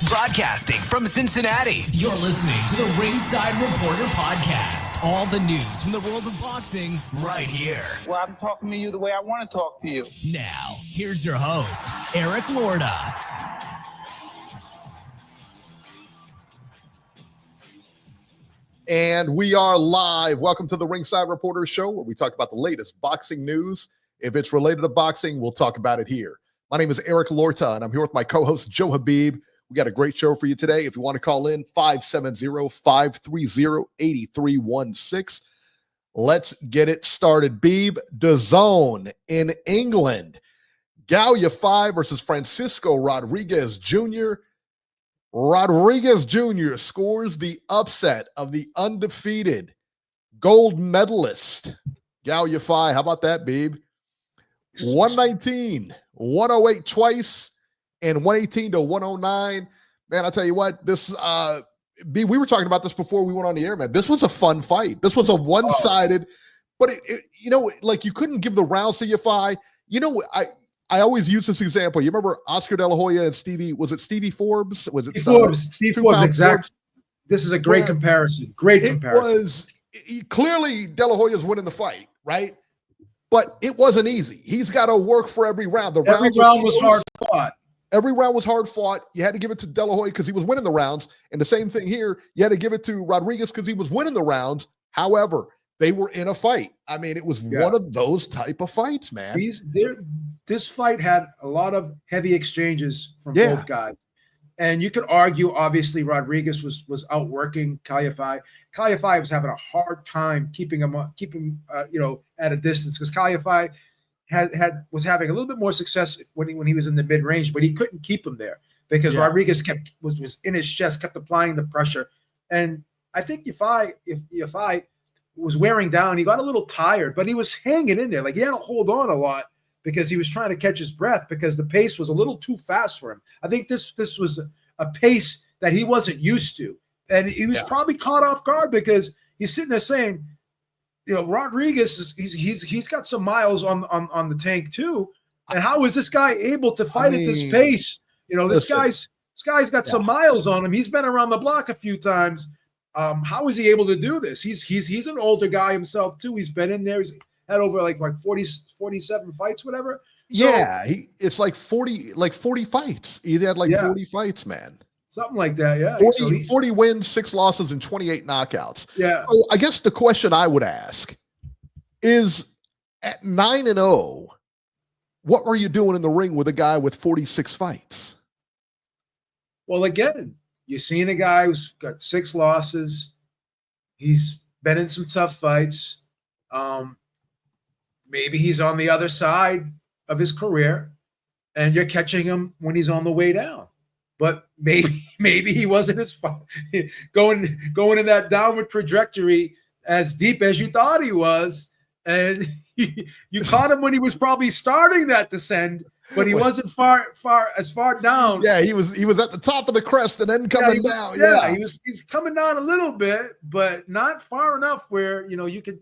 Broadcasting from Cincinnati, you're listening to the Ringside Reporter podcast. All the news from the world of boxing right here. Well, I'm talking to you the way I want to talk to you. Now, here's your host, Eric Lorda. And we are live. Welcome to the Ringside Reporter show, where we talk about the latest boxing news. If it's related to boxing, we'll talk about it here. My name is Eric Lorta, and I'm here with my co-host, Joe Habib. We got a great show for you today. If you want to call in, 570-530-8316. Let's get it started. Beeb, DAZN in England. Galal Yafai versus Francisco Rodriguez Jr. Rodriguez Jr. scores the upset of the undefeated gold medalist, Galal Yafai. How about that, Beeb? 119, 108 twice, and 118 to 109. Man, I'll tell you what, this, B, we were talking about this before we went on the air, man. This was a fun fight. This was a one-sided, but you know, like you couldn't give the rounds to Yafai. You know, I always use this example. You remember Oscar De La Hoya and Stevie Forbes? Was it Steve Forbes, exactly. This is a great comparison. Great comparison. Clearly De La Hoya's winning the fight, right? But it wasn't easy. He's got to work for every round. Every round was hard fought. Every round was hard fought. You had to give it to De La Hoya because he was winning the rounds. And the same thing here, you had to give it to Rodriguez because he was winning the rounds. However, they were in a fight. I mean, it was one of those type of fights, man. This fight had a lot of heavy exchanges from both guys. And you could argue, obviously, Rodriguez was outworking Galal Yafai. Galal Yafai was having a hard time keeping him at a distance because Galal Yafai was having a little bit more success when he was in the mid range, but he couldn't keep him there because Rodriguez was in his chest, kept applying the pressure. And I think Yafai was wearing down. He got a little tired, but he was hanging in there. Like he had to hold on a lot because he was trying to catch his breath because the pace was a little too fast for him. I think this was a pace that he wasn't used to. And he was probably caught off guard because he's sitting there saying, you know, Rodriguez he's got some miles on the tank too. And how is this guy able to fight at this pace? You know, this guy's got some miles on him. He's been around the block a few times. How is he able to do this? He's an older guy himself too. He's been in there. He's had over like 47 fights, whatever. So, it's like 40 fights. He had 40 fights, man. Something like that, yeah. 40 wins, 6 losses, and 28 knockouts. Yeah. So I guess the question I would ask is, at 9-0, what were you doing in the ring with a guy with 46 fights? Well, again, you're seeing a guy who's got 6 losses. He's been in some tough fights. Maybe he's on the other side of his career, and you're catching him when he's on the way down. But maybe he wasn't as far going in that downward trajectory as deep as you thought he was, and you caught him when he was probably starting that descent, but he wasn't far down. Yeah, he was at the top of the crest and then coming down. Yeah, he's coming down a little bit, but not far enough where you could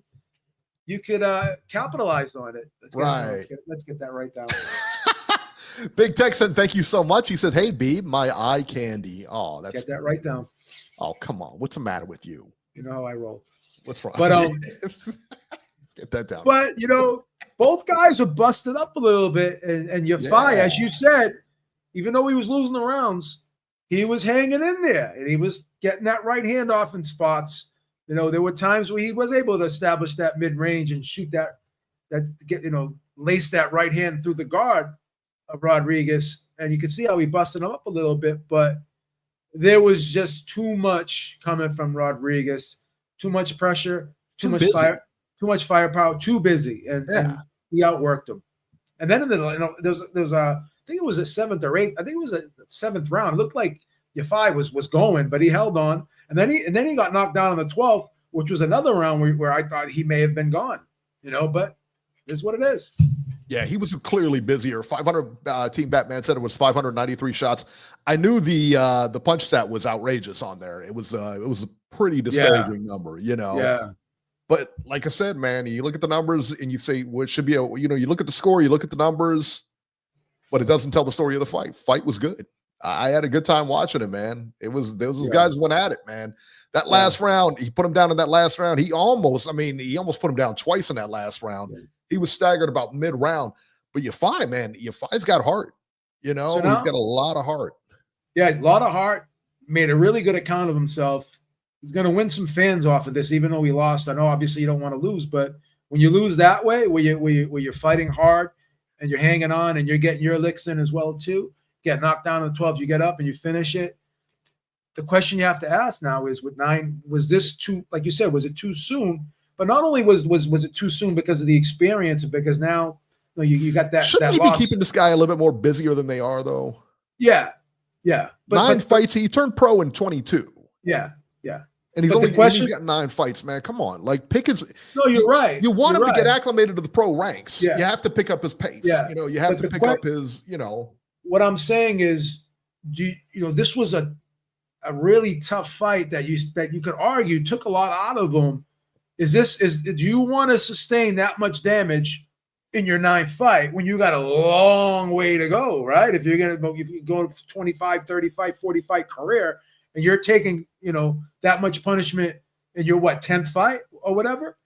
capitalize on it. Let's get that right down. Big Texan, thank you so much. He said, "Hey, Beeb, my eye candy." Oh, get that right down. Oh, come on. What's the matter with you? You know how I roll. What's wrong? But get that down. But both guys were busted up a little bit, and Yafai, as you said, even though he was losing the rounds, he was hanging in there, and he was getting that right hand off in spots. There were times where he was able to establish that mid range and shoot lace that right hand through the guard of Rodriguez, and you could see how he busted him up a little bit, but there was just too much coming from Rodriguez, too much pressure, too much firepower, too busy, and he outworked him. And then there was I think it was a 7th or 8th. I think it was a 7th round. It looked like Yafai was going, but he held on, and then he got knocked down on the 12th, which was another round where I thought he may have been gone. But this is what it is. Yeah, he was clearly busier. 500 Team Batman said it was 593 shots. I knew the punch stat was outrageous on there. It was a pretty discouraging number, Yeah. But like I said, man, you look at the numbers and you say, well, it should be you look at the score, you look at the numbers. but it doesn't tell the story of the fight. Fight was good. I had a good time watching it, man. Those guys went at it, man. That last round, he put him down in that last round. He almost put him down twice in that last round. Yeah. He was staggered about mid-round. But Yafai, man, Yafai's got heart. You know, he's got a lot of heart. Yeah, a lot of heart. Made a really good account of himself. He's going to win some fans off of this, even though he lost. I know, obviously, you don't want to lose, but when you lose that way, where you're fighting hard and you're hanging on and you're getting your licks in as well too, get knocked down in the 12th, you get up and you finish it. The question you have to ask now is, with 9, was this too? Like you said, was it too soon? But not only was it too soon because of the experience, because now you got that. Shouldn't that he loss. be keeping this guy a little bit more busier than they are, though? Yeah. But 9 fights. He turned pro in 22. Yeah. And he's he's got 9 fights, man. Come on. Like, pick his. No, you're right. You want you're him to right. get acclimated to the pro ranks. Yeah. You have to pick up his pace. Yeah. You have to pick up his, What I'm saying is, this was a really tough fight that you could argue took a lot out of him. Do you want to sustain that much damage in your 9th fight when you got a long way to go, right? If you're going 25, 35, 40 fight career and you're taking, that much punishment in your 10th fight or whatever,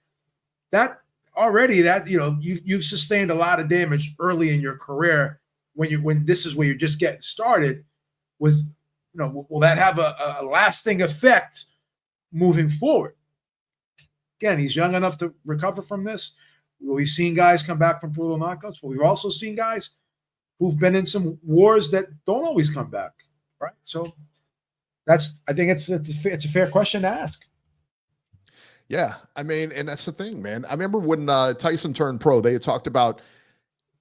you've sustained a lot of damage early in your career when this is where you're just getting started. Will that have a lasting effect moving forward? Again, he's young enough to recover from this. We've seen guys come back from brutal knockouts, but we've also seen guys who've been in some wars that don't always come back, right? So I think it's a fair question to ask. Yeah, I mean, and that's the thing, man. I remember when Tyson turned pro, they had talked about,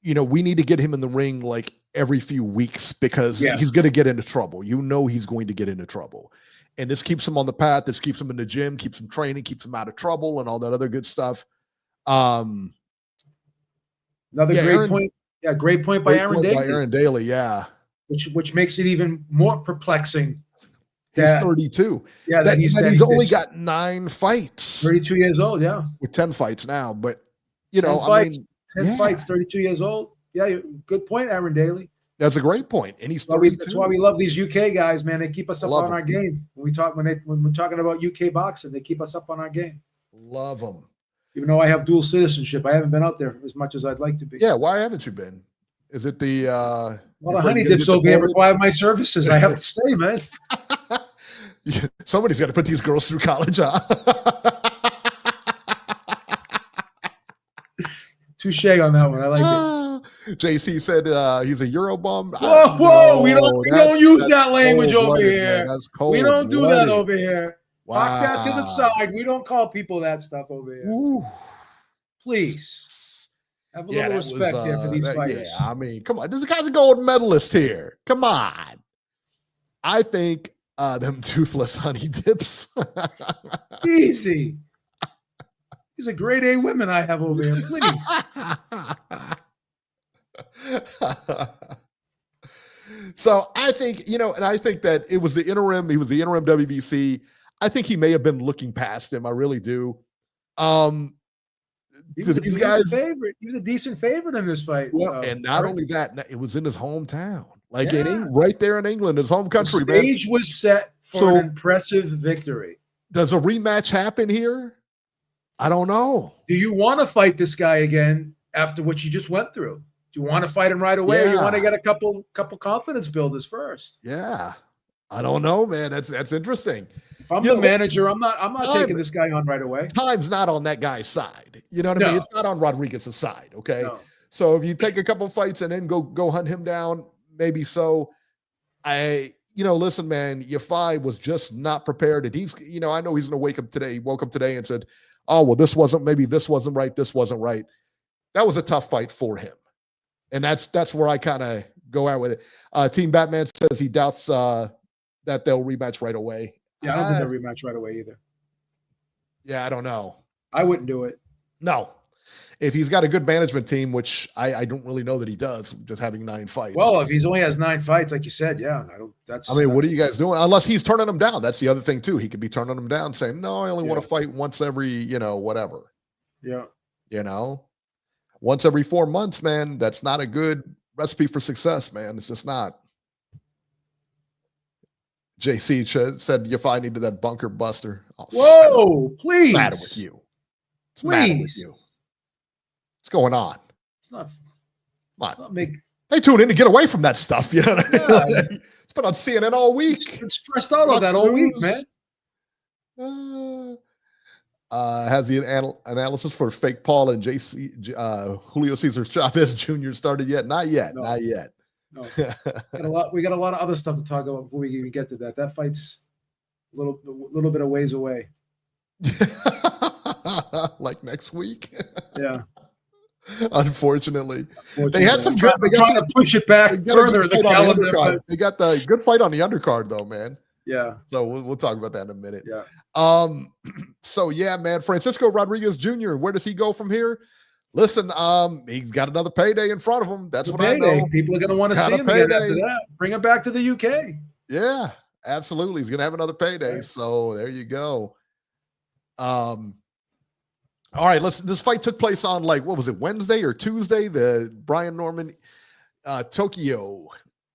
we need to get him in the ring like every few weeks because he's going to get into trouble. He's going to get into trouble. And this keeps him on the path. This keeps him in the gym, keeps him training, keeps him out of trouble and all that other good stuff. Another great point. Yeah, great point by Aaron Daly. Aaron Daly, yeah. Which makes it even more perplexing. He's 32. Yeah, that he's only got 9 fights. 32 years old, yeah. With 10 fights now, but 10 fights, 32 years old. Yeah, good point, Aaron Daly. That's a great point, and he's 32. That's why we love these UK guys, man. They keep us up on our game. When we're talking about UK boxing, they keep us up on our game. Love them. Even though I have dual citizenship, I haven't been out there as much as I'd like to be. Yeah, why haven't you been? Is it the the honey dips over here require my services? I have to stay, man. Somebody's got to put these girls through college, huh? Touche on that one. I like it. JC said he's a Euro bum. Whoa! We don't use that language over here. Man. That's cold. We don't do that over here. Wow. Talk that to the side. We don't call people that stuff over here. Ooh. Please have a little respect here for these fighters. Yeah, I mean, come on. This guy's a gold medalist here. Come on. I think them toothless honey dips. Easy. These are grade A women I have over here. Please. So I think, and I think that it was the interim. He was the interim WBC. I think he may have been looking past him. I really do. He was a decent favorite in this fight. Well, and not only that, it was in his hometown, right there in England, his home country. The stage was set for an impressive victory. Does a rematch happen here? I don't know. Do you want to fight this guy again after what you just went through? Do you want to fight him right away? Or you want to get a couple confidence builders first? Yeah. I don't know, man. That's interesting. If I'm the manager, I'm not taking this guy on right away. Time's not on that guy's side. You know what I mean? It's not on Rodriguez's side. Okay. No. So if you take a couple fights and then go hunt him down, maybe so. Listen, man, Yafai was just not prepared. And he's, I know he's gonna wake up today. He woke up today and said, oh, well, this wasn't right. This wasn't right. That was a tough fight for him. And that's where I kind of go out with it. Team Batman says he doubts that they'll rematch right away. Yeah, I don't think they'll rematch right away either. Yeah, I don't know. I wouldn't do it. No. If he's got a good management team, which I don't really know that he does, just having 9 fights. Well, if he's only has 9 fights, like you said, what are you guys doing? Unless he's turning them down. That's the other thing too. He could be turning them down, saying, no, I only want to fight once every, whatever. Yeah. Once every 4 months, man, that's not a good recipe for success, man. It's just not. JC said Yafai needed that bunker buster. Oh, Whoa, please. What's the matter with you? What's the matter with you? What's going on? It's not make. They tune in to get away from that stuff. You know what I mean? It's been on CNN all week. Been stressed out on that all week, man. Has the analysis for fake Paul and Julio Cesar Chavez Jr. started yet? Not yet. No. Not yet. No. We got a lot of other stuff to talk about before we even get to that. That fight's a little bit of ways away. Like next week. Yeah. Unfortunately, they had some good. They got to push it back further in the calendar. They got the good fight on the undercard, though, man. Yeah. So we'll talk about that in a minute. Yeah. So yeah, man, Francisco Rodriguez Jr. Where does he go from here? Listen, he's got another payday in front of him. That's what I know. People are going to want to see him again after that. Bring him back to the UK. Yeah, absolutely. He's going to have another payday. Right. So there you go. All right, this fight took place on what was it, Wednesday or Tuesday? The Brian Norman Tokyo,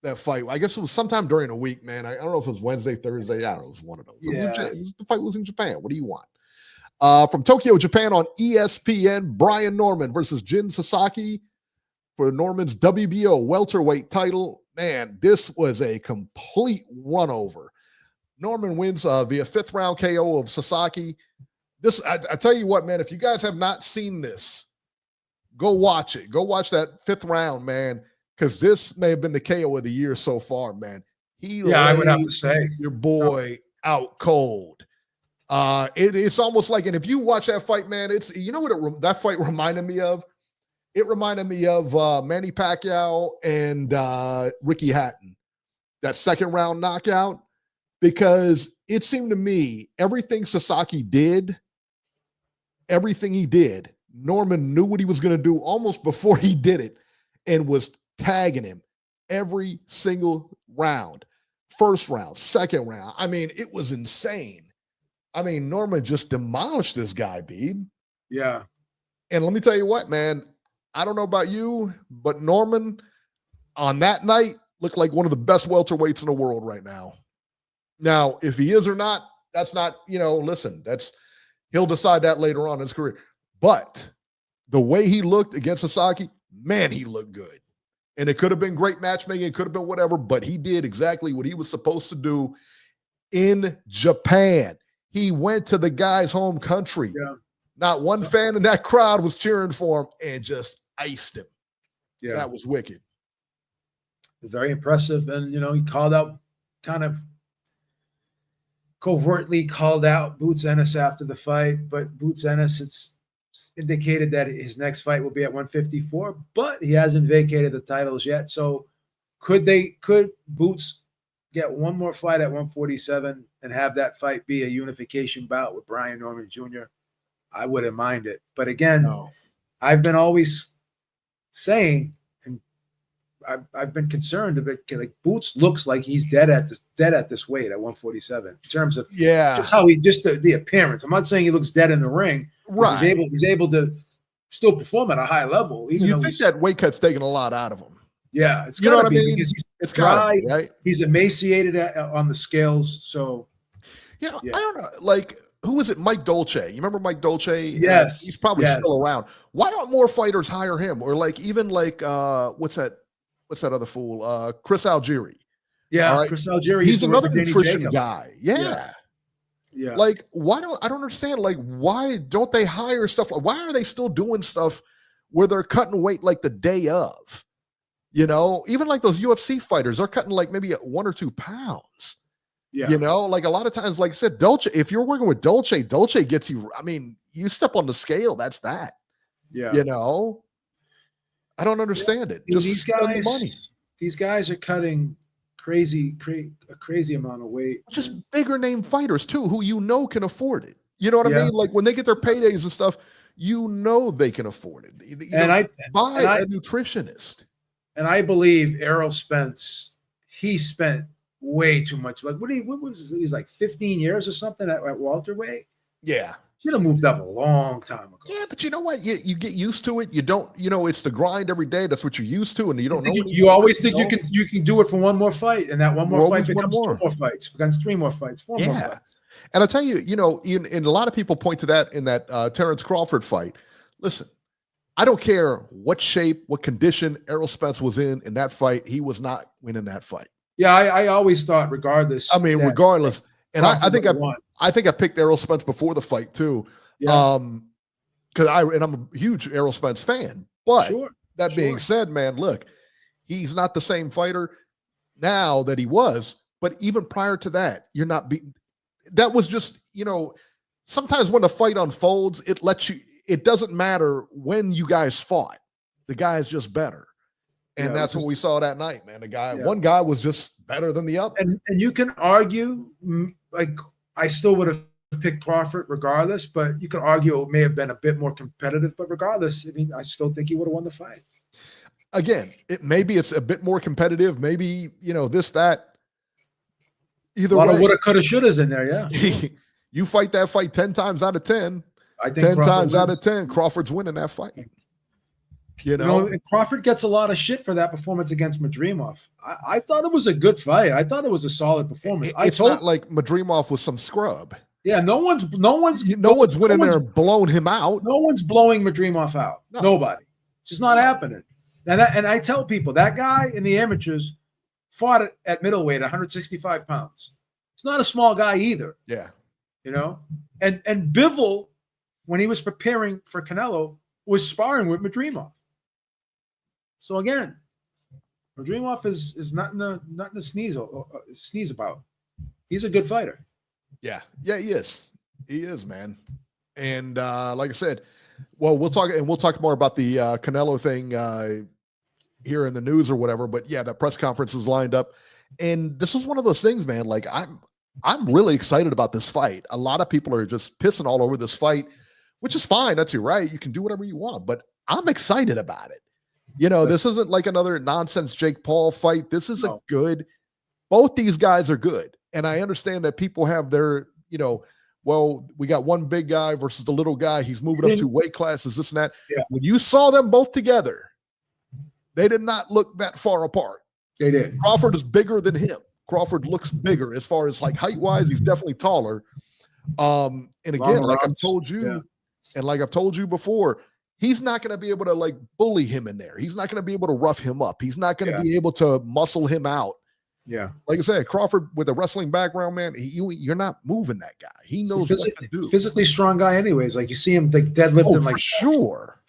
that fight. I guess it was sometime during the week, man. I don't know if it was Wednesday, Thursday. I don't know. It was one of those. Yeah. The fight was in Japan. What do you want? From Tokyo, Japan on ESPN, Brian Norman versus Jin Sasaki for Norman's WBO welterweight title. Man, this was a complete run over. Norman wins via 5th round KO of Sasaki. I tell you what, man, if you guys have not seen this, go watch it. Go watch that 5th round, man, because this may have been the KO of the year so far, man. I would have to say your boy out cold. It's almost like, and if you watch that fight, man, it's, you know what that fight reminded me of? It reminded me of Manny Pacquiao and Ricky Hatton, that 2nd round knockout, because it seemed to me everything Sasaki did, everything he did, Norman knew what he was going to do almost before he did it and was tagging him every single round. 1st round, 2nd round. I mean, it was insane. I mean, Norman just demolished this guy, Beeb. Yeah. And let me tell you what, man, I don't know about you, but Norman on that night looked like one of the best welterweights in the world right now. Now, if he is or not, that's not, listen, he'll decide that later on in his career. But the way he looked against Sasaki, man, he looked good. And it could have been great matchmaking. It could have been whatever, but he did exactly what he was supposed to do in Japan. He went to the guy's home country. Yeah. Not one fan in that crowd was cheering for him and just iced him. Yeah. That was wicked. Very impressive. And, he called out, kind of covertly called out Boots Ennis after the fight. But Boots Ennis, it's indicated that his next fight will be at 154, but he hasn't vacated the titles yet. So could Boots get one more fight at 147 and have that fight be a unification bout with Brian Norman Jr.? I wouldn't mind it. But again, I've been always saying, and I've been concerned a bit, like Boots looks like he's dead at this weight at 147 in terms of just how the appearance. I'm not saying he looks dead in the ring. Right. He's able to still perform at a high level. You think that weight cut's taking a lot out of him? Yeah, it's gotta be, what I mean? Because it's dry. Right? He's emaciated on the scales. So, I don't know. Who is it? Mike Dolce. You remember Mike Dolce? Yes. He's probably still around. Why don't more fighters hire him? Or even what's that other fool? Chris Algieri. Yeah, right? Chris Algieri. He's another nutrition guy. Yeah. Yeah. I don't understand. Why don't they hire stuff? Why are they still doing stuff where they're cutting weight the day of? Even those UFC fighters are cutting maybe 1 or 2 pounds. Yeah. A lot of times, like I said, Dolce, if you're working with Dolce gets you, you step on the scale, that's that. Yeah. I don't understand it. Just these guys are cutting a crazy amount of weight. Just bigger name fighters too, who can afford it. You know what I mean? When they get their paydays and stuff, they can afford it. Buy a nutritionist. And I believe Errol Spence, he spent way too much. What was he was like 15 years or something at welterweight? Yeah. Should have moved up a long time ago. Yeah, but you know what? You get used to it. You don't, it's the grind every day. That's what you're used to, and you don't know. You always think you can do it for one more fight, and that one more fight becomes 2 more fights, becomes 3 more fights, 4 more fights. And I'll tell you, and a lot of people point to that in that Terrence Crawford fight. Listen, I don't care what shape, what condition Errol Spence was in that fight. He was not winning that fight. Yeah, I always thought, regardless. I mean, regardless. And I think I picked Errol Spence before the fight too. Yeah. Because I'm a huge Errol Spence fan. But that being said, man, look, he's not the same fighter now that he was. But even prior to that, you're not beating. That was just, sometimes when the fight unfolds, it doesn't matter when you guys fought. The guy is just better. And that's what we saw that night, man. One guy was just better than the other. And you can argue, like, I still would have picked Crawford regardless, but you could argue it may have been a bit more competitive. But regardless, I mean, I still think he would have won the fight. Again, maybe it's a bit more competitive. Maybe, this, that. Either way. A lot of woulda, coulda, shouldas in there, yeah. You fight that fight 10 times out of 10. I think 10 times out of 10, Crawford's winning that fight. And Crawford gets a lot of shit for that performance against Madrimov. I thought it was a good fight. I thought it was a solid performance. It's not like Madrimov was some scrub. Yeah, no one's winning there and blowing him out. No one's blowing Madrimov out. No. Nobody. It's just not happening. And I tell people, that guy in the amateurs fought at middleweight, 165 pounds. It's not a small guy either. Yeah. And Bivol, when he was preparing for Canelo, was sparring with Madrimov. So again, Madrimov is nothing to sneeze about. He's a good fighter. Yeah, he is. He is, man. And like I said, well, we'll talk more about the Canelo thing here in the news or whatever. But yeah, that press conference is lined up, and this is one of those things, man. Like I'm really excited about this fight. A lot of people are just pissing all over this fight, which is fine. That's your right. You can do whatever you want, but I'm excited about it. This isn't like another nonsense Jake Paul fight. This is a good. Both these guys are good, and I understand that people have their, well, we got one big guy versus the little guy. He's moving up 2 weight classes, this and that. Yeah. When you saw them both together, they did not look that far apart. They did. Crawford is bigger than him. Crawford looks bigger as far as like height-wise. He's definitely taller. And again, like I've told you, and like I've told you before, he's not going to be able to like bully him in there. He's not going to be able to rough him up. He's not going to be able to muscle him out. Yeah. Like I said, Crawford with a wrestling background, man, you're not moving that guy. He knows what to do. Physically strong guy anyways. Like you see him like deadlifting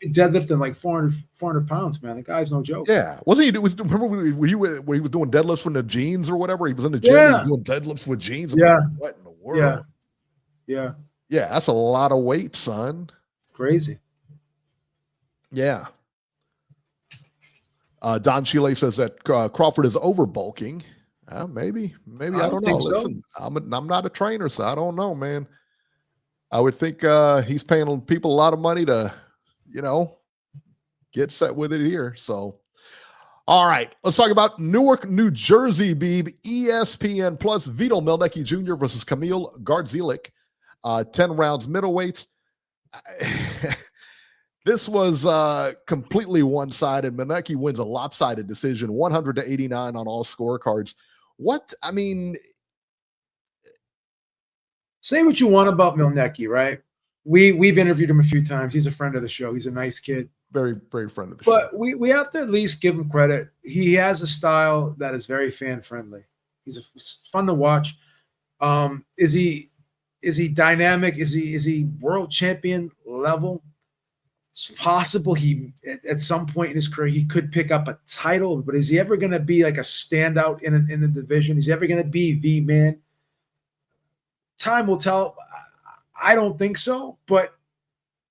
deadlifting like 400 pounds, man. The guy's no joke. Yeah. Wasn't he? Remember when he was doing deadlifts from the jeans or whatever? He was in the gym. He was doing deadlifts with jeans. Yeah. Like, what in the world? Yeah. Yeah. That's a lot of weight, son. Crazy. Yeah. Don Chile says that Crawford is over bulking. Maybe I don't know. Listen, I'm not a trainer, so I don't know, man. I would think he's paying people a lot of money to, get set with it here. So, all right, let's talk about Newark, New Jersey, Beeb. ESPN Plus, Vito Mielnicki Jr. versus Kamil Gardzilik, 10 rounds middleweights. This was completely one-sided. Mielnicki wins a lopsided decision, 100-89 on all scorecards. Say what you want about Mielnicki, right? We've interviewed him a few times. He's a friend of the show. He's a nice kid. Very, very friend of the show. But we have to at least give him credit. He has a style that is very fan-friendly. He's fun to watch. Is he dynamic? Is he world champion level? It's possible he at some point in his career he could pick up a title, but is he ever going to be like a standout in the division? Is he ever going to be the man? Time will tell. I don't think so, but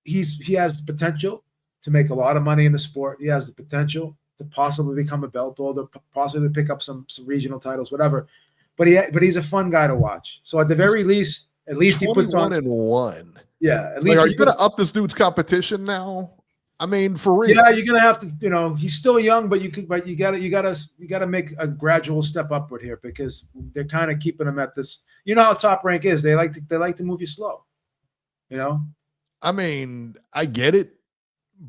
he has the potential to make a lot of money in the sport. He has the potential to possibly become a belt holder, possibly pick up some regional titles, whatever. But he's a fun guy to watch. So at the very least, he puts on 21-1. Yeah, at least are you going to up this dude's competition now? I mean, for real. Yeah, you're going to have to. He's still young, but you got to make a gradual step upward here because they're kind of keeping him at this. You know how Top Rank is. They like to move you slow. You know? I mean, I get it,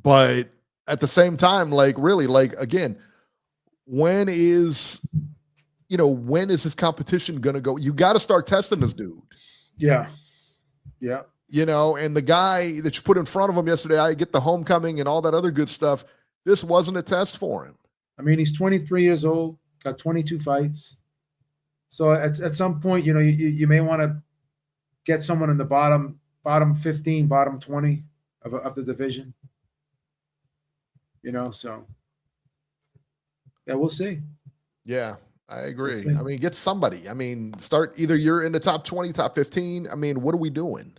but at the same time, like really, like again, when is his competition gonna go? You got to start testing this dude. Yeah. Yeah. And the guy that you put in front of him yesterday, I get the homecoming and all that other good stuff. This wasn't a test for him. I mean, he's 23 years old, got 22 fights. So at some point, you may want to get someone in the bottom 15, bottom 20 of the division. So yeah, we'll see. Yeah, I agree. We'll I mean, get somebody. I mean, start either you're in the top 20, top 15. I mean, what are we doing?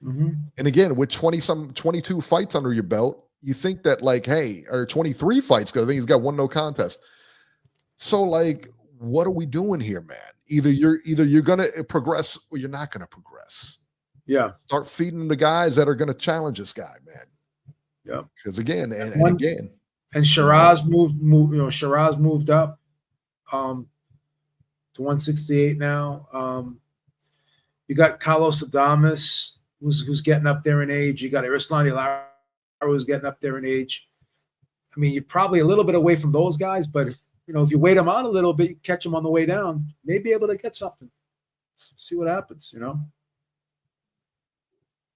Mm-hmm. And again, with 22 fights under your belt, you think that like, hey, or 23 fights, because I think he's got 1 no contest. So like, what are we doing here, man? Either you're gonna progress or you're not gonna progress. Yeah. Start feeding the guys that are gonna challenge this guy, man. Yeah. Because again, and again. And Shiraz moved up to 168 now. You got Carlos Adames, who's getting up there in age. You got Arislani Lara, who's getting up there in age. I mean, you're probably a little bit away from those guys, but if you wait them out a little bit, you catch them on the way down, may be able to get something. See what happens,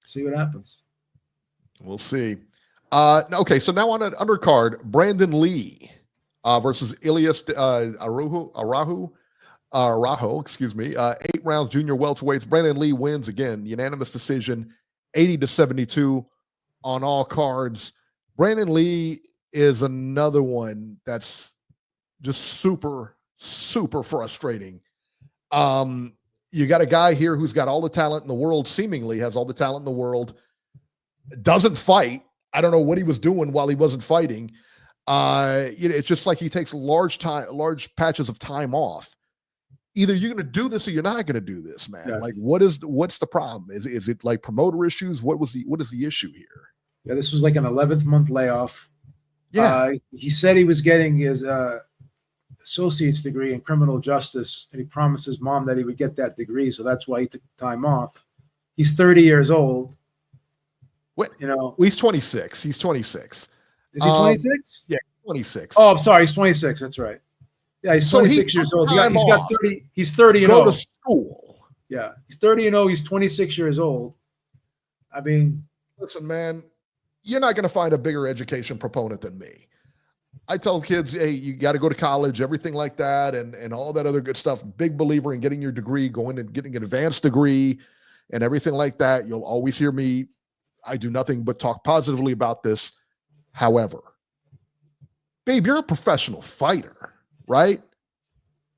See what happens. We'll see. Okay, so now on an undercard, Brandon Lee versus Ilyas Arajo, excuse me. 8 rounds, junior welterweights. Brandon Lee wins again, unanimous decision, 80-72 on all cards. Brandon Lee is another one that's just super, super frustrating. You got a guy here who's got all the talent in the world, seemingly has all the talent in the world, doesn't fight. I don't know what he was doing while he wasn't fighting. It's just like he takes large patches of time off. Either you're going to do this or you're not going to do this, man. Yes. Like, what's the problem? Is it like promoter issues? What is the issue here? Yeah, this was like an 11th month layoff. Yeah. He said he was getting his associate's degree in criminal justice, and he promised his mom that he would get that degree, so that's why he took time off. He's 30 years old. What? He's 26. He's 26. Is he 26? Yeah, 26. Oh, I'm sorry. He's 26. That's right. Yeah, he's 26 years old. He's got 30. He's 30 and go 0. To school. Yeah, he's 30 and 0. He's 26 years old. I mean, listen, man, you're not going to find a bigger education proponent than me. I tell kids, hey, you got to go to college, everything like that, and all that other good stuff. Big believer in getting your degree, going and getting an advanced degree, and everything like that. You'll always hear me. I do nothing but talk positively about this. However, babe, you're a professional fighter, right?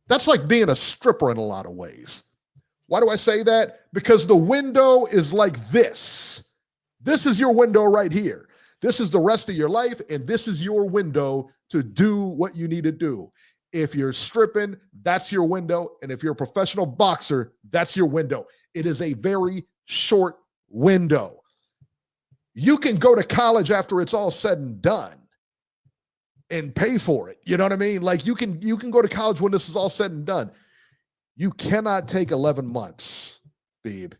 That's like being a stripper in a lot of ways. Why do I say that? Because the window is like this. This is your window right here. This is the rest of your life, and this is your window to do what you need to do. If you're stripping, that's your window. And if you're a professional boxer, that's your window. It is a very short window. You can go to college after it's all said and done and pay for it. You know what I mean? Like you can go to college when this is all said and done. You cannot take 11 months, babe.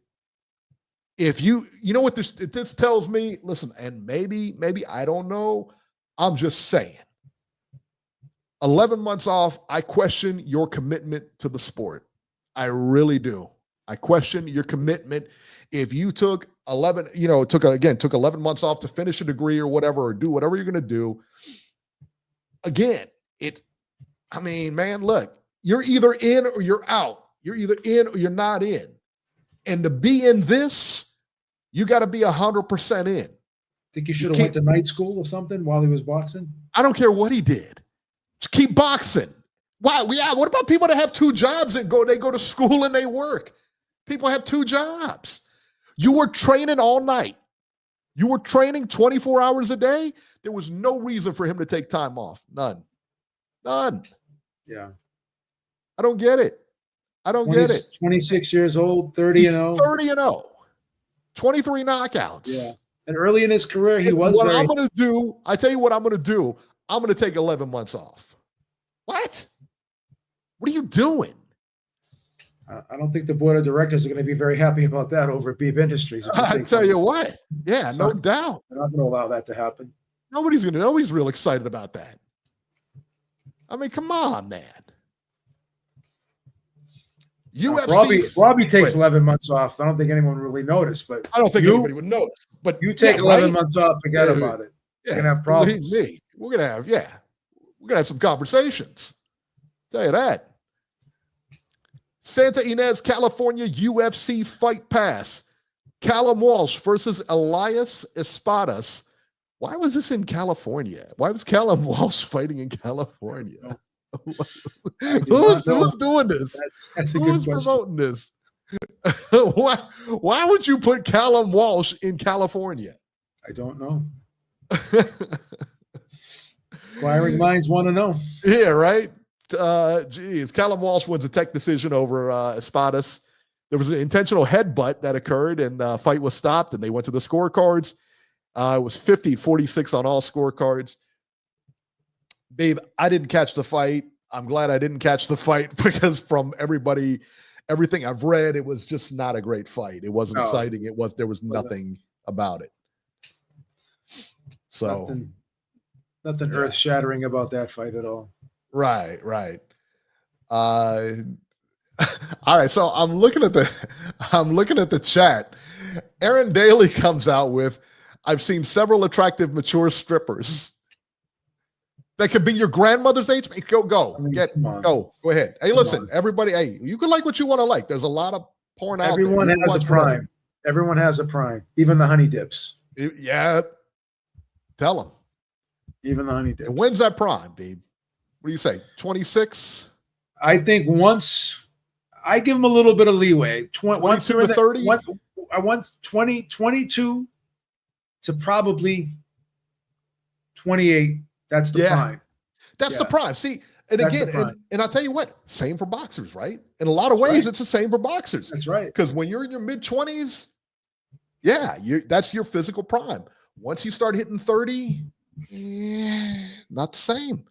If you know what this tells me, listen, and maybe I don't know. I'm just saying. 11 months off, I question your commitment to the sport. I really do. I question your commitment. If you took 11 months off to finish a degree or whatever, or do whatever you're going to do. Again, man, look, you're either in or you're out. You're either in or you're not in. And to be in this, you got to be 100% in. Think you should have went to night school or something while he was boxing? I don't care what he did. Just keep boxing. Why? Yeah. What about people that have 2 jobs and they go to school and they work? People have 2 jobs. You were training all night. You were training 24 hours a day. There was no reason for him to take time off. None. Yeah. I don't get it. 26 years old, 30 and 0. 30 and 0. 23 knockouts. Yeah. And early in his career, he was what I'm going to do, I tell you what I'm going to do. I'm going to take 11 months off. What? What are you doing? I I don't think the board of directors are going to be very happy about that over at Beeb Industries. I tell you what. Yeah, So- no doubt. They're not going to allow that to happen. Nobody's real excited about that. I mean, come on, man. UFC. Robbie takes 11 months off. I don't think anyone really noticed, but I don't think anybody would notice. But you take 11 months off, forget about it. Yeah, You're gonna have problems. We're gonna have some conversations. Tell you that. Santa Ynez, California UFC Fight Pass. Callum Walsh versus Elias Espadas. Why was this in California? Why was Callum Walsh fighting in California? Who's doing this? That's a Who's good question. promoting this? Why would you put Callum Walsh in California? I don't know. Inquiring minds want to know. Yeah, right. Geez, Callum Walsh wins a tech decision over Espadas. There was an intentional headbutt that occurred, and the fight was stopped, and they went to the scorecards. It was 50-46 on all scorecards. Babe, I didn't catch the fight. I'm glad I didn't catch the fight because from everything I've read, it was just not a great fight. It wasn't exciting. There was nothing about it. So nothing earth-shattering about that fight at all. Right. All right. So I'm looking at the chat. Aaron Daly comes out with, I've seen several attractive mature strippers. That could be your grandmother's age. Go. Go ahead. Hey, listen, everybody. Hey, you can like what you want to like. There's a lot of porn out there. Everyone has a prime. Everyone has a prime. Even the honey dips. Yeah. Tell them. Even the honey dips. And when's that prime, babe? What do you say? 26? I think once I give them a little bit of leeway. 22 to 30? I want 22 to probably 28. That's the prime. That's the prime. See, and again, and I'll tell you what, same for boxers, right? In a lot of ways, it's the same for boxers. That's right. Because when you're in your mid-20s, that's your physical prime. Once you start hitting 30, not the same.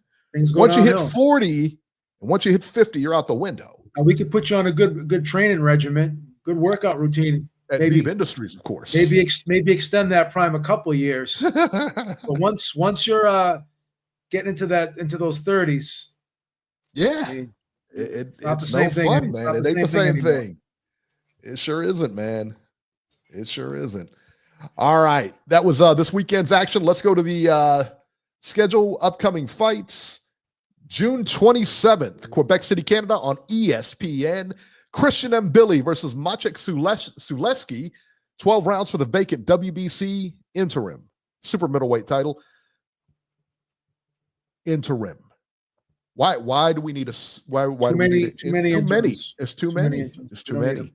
Once you hit 40, and once you hit 50, you're out the window. We could put you on a good training regimen, good workout routine. At Beeb Industries, of course. Maybe extend that prime a couple of years. But once you're getting into those 30s, it's not the same thing, fun, man. It ain't the same anymore. thing. It sure isn't, man. It sure isn't. All right, that was this weekend's action. Let's go to the schedule upcoming fights. June 27th, Quebec City, Canada on ESPN. Christian Mbili versus Maciek Suleski, 12 rounds for the vacant WBC interim super middleweight title. Interim. Why do we need why do we need it? Too many. It's too many. It's too many.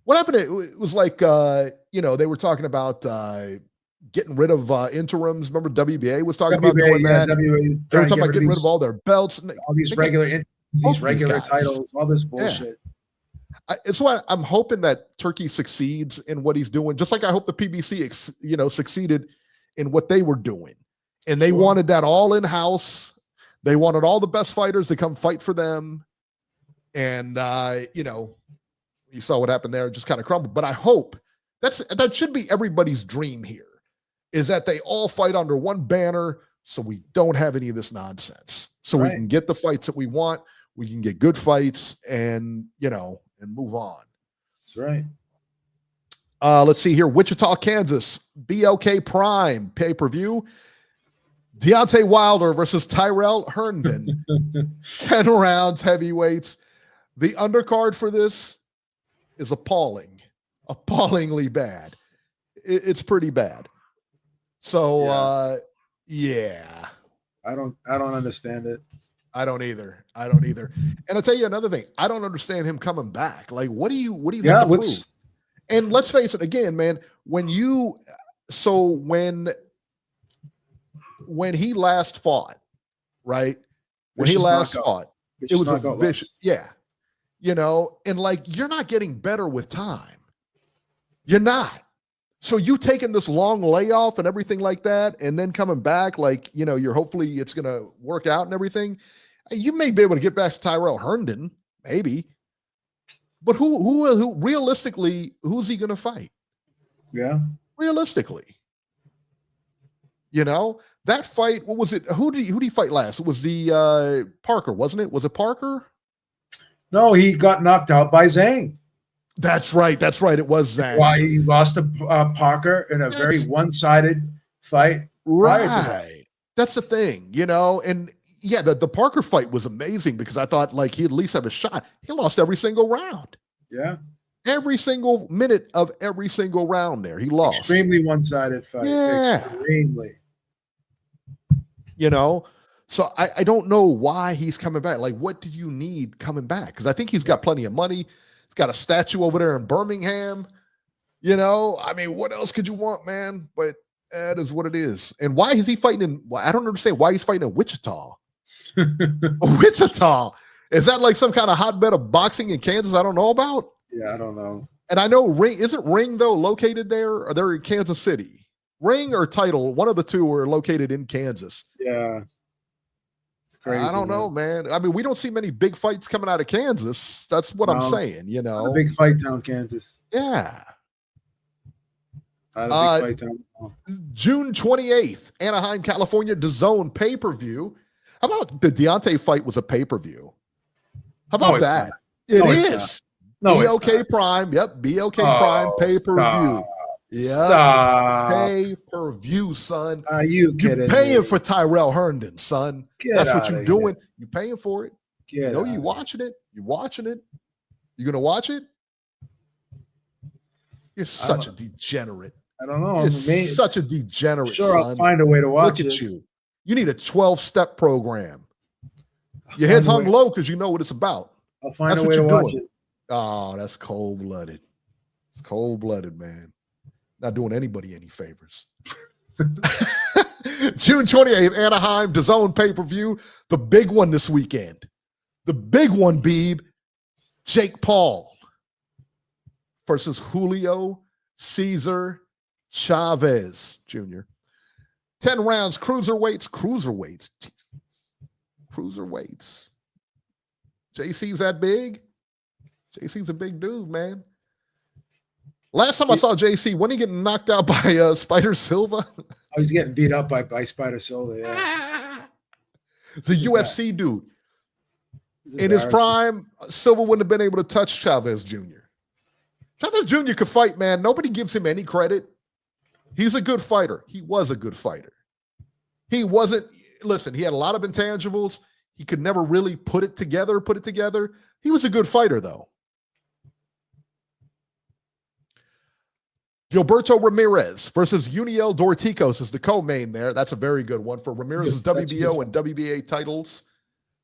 What happened? It was like they were talking about getting rid of interims. Remember WBA was talking about doing that. They were talking about getting rid of all their belts, all these regular titles, all this bullshit. It's why I'm hoping that Turkey succeeds in what he's doing, just like I hope the PBC, succeeded in what they were doing. And they wanted that all in-house. They wanted all the best fighters to come fight for them. And, you saw what happened there, just kind of crumbled. But I hope that should be everybody's dream here, is that they all fight under one banner so we don't have any of this nonsense. So we can get the fights that we want. We can get good fights and move on. That's right. Let's see here. Wichita, Kansas, BLK Prime pay-per-view. Deontay Wilder versus Tyrell Herndon. 10 rounds, heavyweights. The undercard for this is appallingly bad. It's pretty bad. So, I don't understand it. I don't either. And I'll tell you another thing. I don't understand him coming back. Like, what do you have to prove? And let's face it again, man, when he last fought, right? When he last fought, it was a vicious, and like, you're not getting better with time. You're not. So you taking this long layoff and everything like that, and then coming back, like, you're hopefully it's going to work out and everything. You may be able to get back to Tyrell Herndon, maybe. But who realistically, who's he going to fight? Yeah. Realistically. You know, that fight, what was it? Who did he fight last? It was the Parker, wasn't it? Was it Parker? No, he got knocked out by Zhang. That's right. It was Zhang. Why he lost to Parker in a very one-sided fight. Right. That's the thing, you know, and yeah, the Parker fight was amazing because I thought like he'd at least have a shot. He lost every single round. Yeah. Every single minute of every single round there, he lost. Extremely one-sided fight. Yeah. Extremely. You know, so I don't know why he's coming back. Like, what do you need coming back? Because I think he's got plenty of money. He's got a statue over there in Birmingham. You know, I mean, what else could you want, man? But that is what it is. And why is he fighting I don't understand why he's fighting in Wichita. Wichita. Is that like some kind of hotbed of boxing in Kansas I don't know about? Yeah, I don't know. And I know isn't Ring, though, located there? Or they're in Kansas City? Ring or Title, one of the two are located in Kansas. Yeah. It's crazy. I don't know, man. I mean, we don't see many big fights coming out of Kansas. That's what I'm saying, you know. A big fight town, Kansas. Yeah. Not a big fight town. June 28th, Anaheim, California, DAZN pay-per-view. How about the Deontay fight was a pay-per-view? How about that? Not. It is. No, BOK Prime. Yep. BOK Prime pay-per-view. Yeah. Pay-per-view, son. Are you kidding? You're paying for Tyrell Herndon, son. That's what you're doing. Here. You're paying for it. You watching it. You're watching it. You gonna watch it? You're such a degenerate. I don't know. You're such a degenerate. Sure, son. I'll find a way to watch it. Look at you. You need a 12-step program. Your head's hung low because you know what it's about. I'll find a way to watch it. Oh, that's cold-blooded. It's cold-blooded, man. Not doing anybody any favors. June 28th, Anaheim, DAZN pay-per-view. The big one this weekend. The big one, Beeb. Jake Paul versus Julio Cesar Chavez Jr. 10 rounds, cruiserweights. JC's that big? JC's a big dude, man. Last time I saw JC, when he getting knocked out by Spider Silva? Oh, he's getting beat up by Spider Silva, yeah. It's a UFC dude. In his prime, Silva wouldn't have been able to touch Chavez Jr. Chavez Jr. could fight, man. Nobody gives him any credit. He's a good fighter. He was a good fighter. He wasn't, listen, he had a lot of intangibles. He could never really put it together. He was a good fighter, though. Gilberto Ramirez versus Uniel Dorticos is the co-main there. That's a very good one for Ramirez's WBO and WBA titles.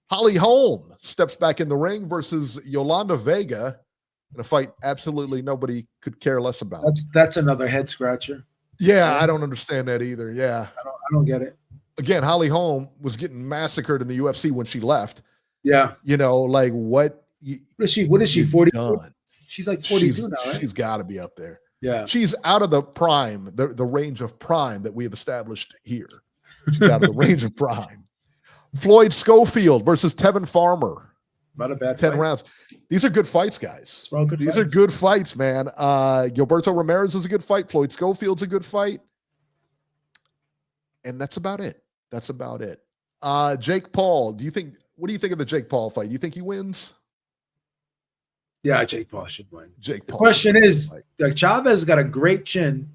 Holly Holm steps back in the ring versus Yolanda Vega in a fight absolutely nobody could care less about. That's another head scratcher. Yeah, I don't understand that either. Yeah. I don't get it. Again, Holly Holm was getting massacred in the UFC when she left. Yeah. You know, like what is she 42? She's like 42 now, right? She's got to be up there. Yeah. She's out of the prime, the range of prime that we have established here. She's out of the range of prime. Floyd Schofield versus Tevin Farmer. Not a bad 10 fight. rounds. These are good fights, guys. These are good fights, man. Gilberto Ramirez is a good fight. Floyd Schofield's a good fight. And that's about it. Jake Paul, what do you think of the Jake Paul fight? Do you think he wins? Yeah, Jake Paul should win. The question is, like, Chavez got a great chin.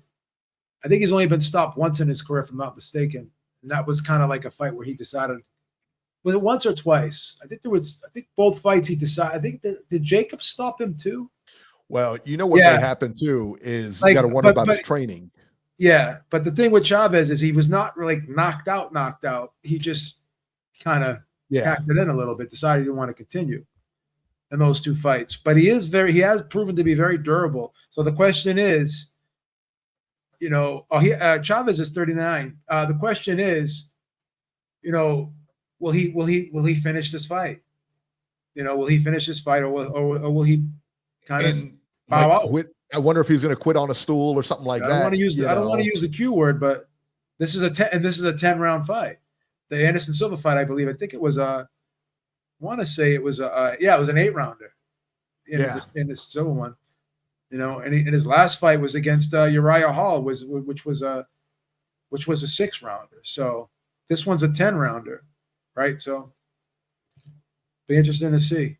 I think he's only been stopped once in his career, if I'm not mistaken. And that was kind of like a fight where he decided, was it once or twice? I think both fights he decided. Did Jacob stop him too? Well, you know what may happen too is you got to wonder about his training. Yeah, but the thing with Chavez is he was not really knocked out. He just kind of packed it in a little bit, decided he didn't want to continue in those two fights. But he has proven to be very durable. So the question is, you know, Chavez is 39. The question is, you know, will he finish this fight? You know, will he finish this fight, or will he kind of bow out? I wonder if he's going to quit on a stool or something like that. I don't want to use the Q word, but this is a 10-round fight. The Anderson Silva fight, I believe. I think it was it was an 8-rounder. in this civil one. You know, and his last fight was against Uriah Hall, which was a 6-rounder. So this one's a 10-rounder, right? So be interesting to see.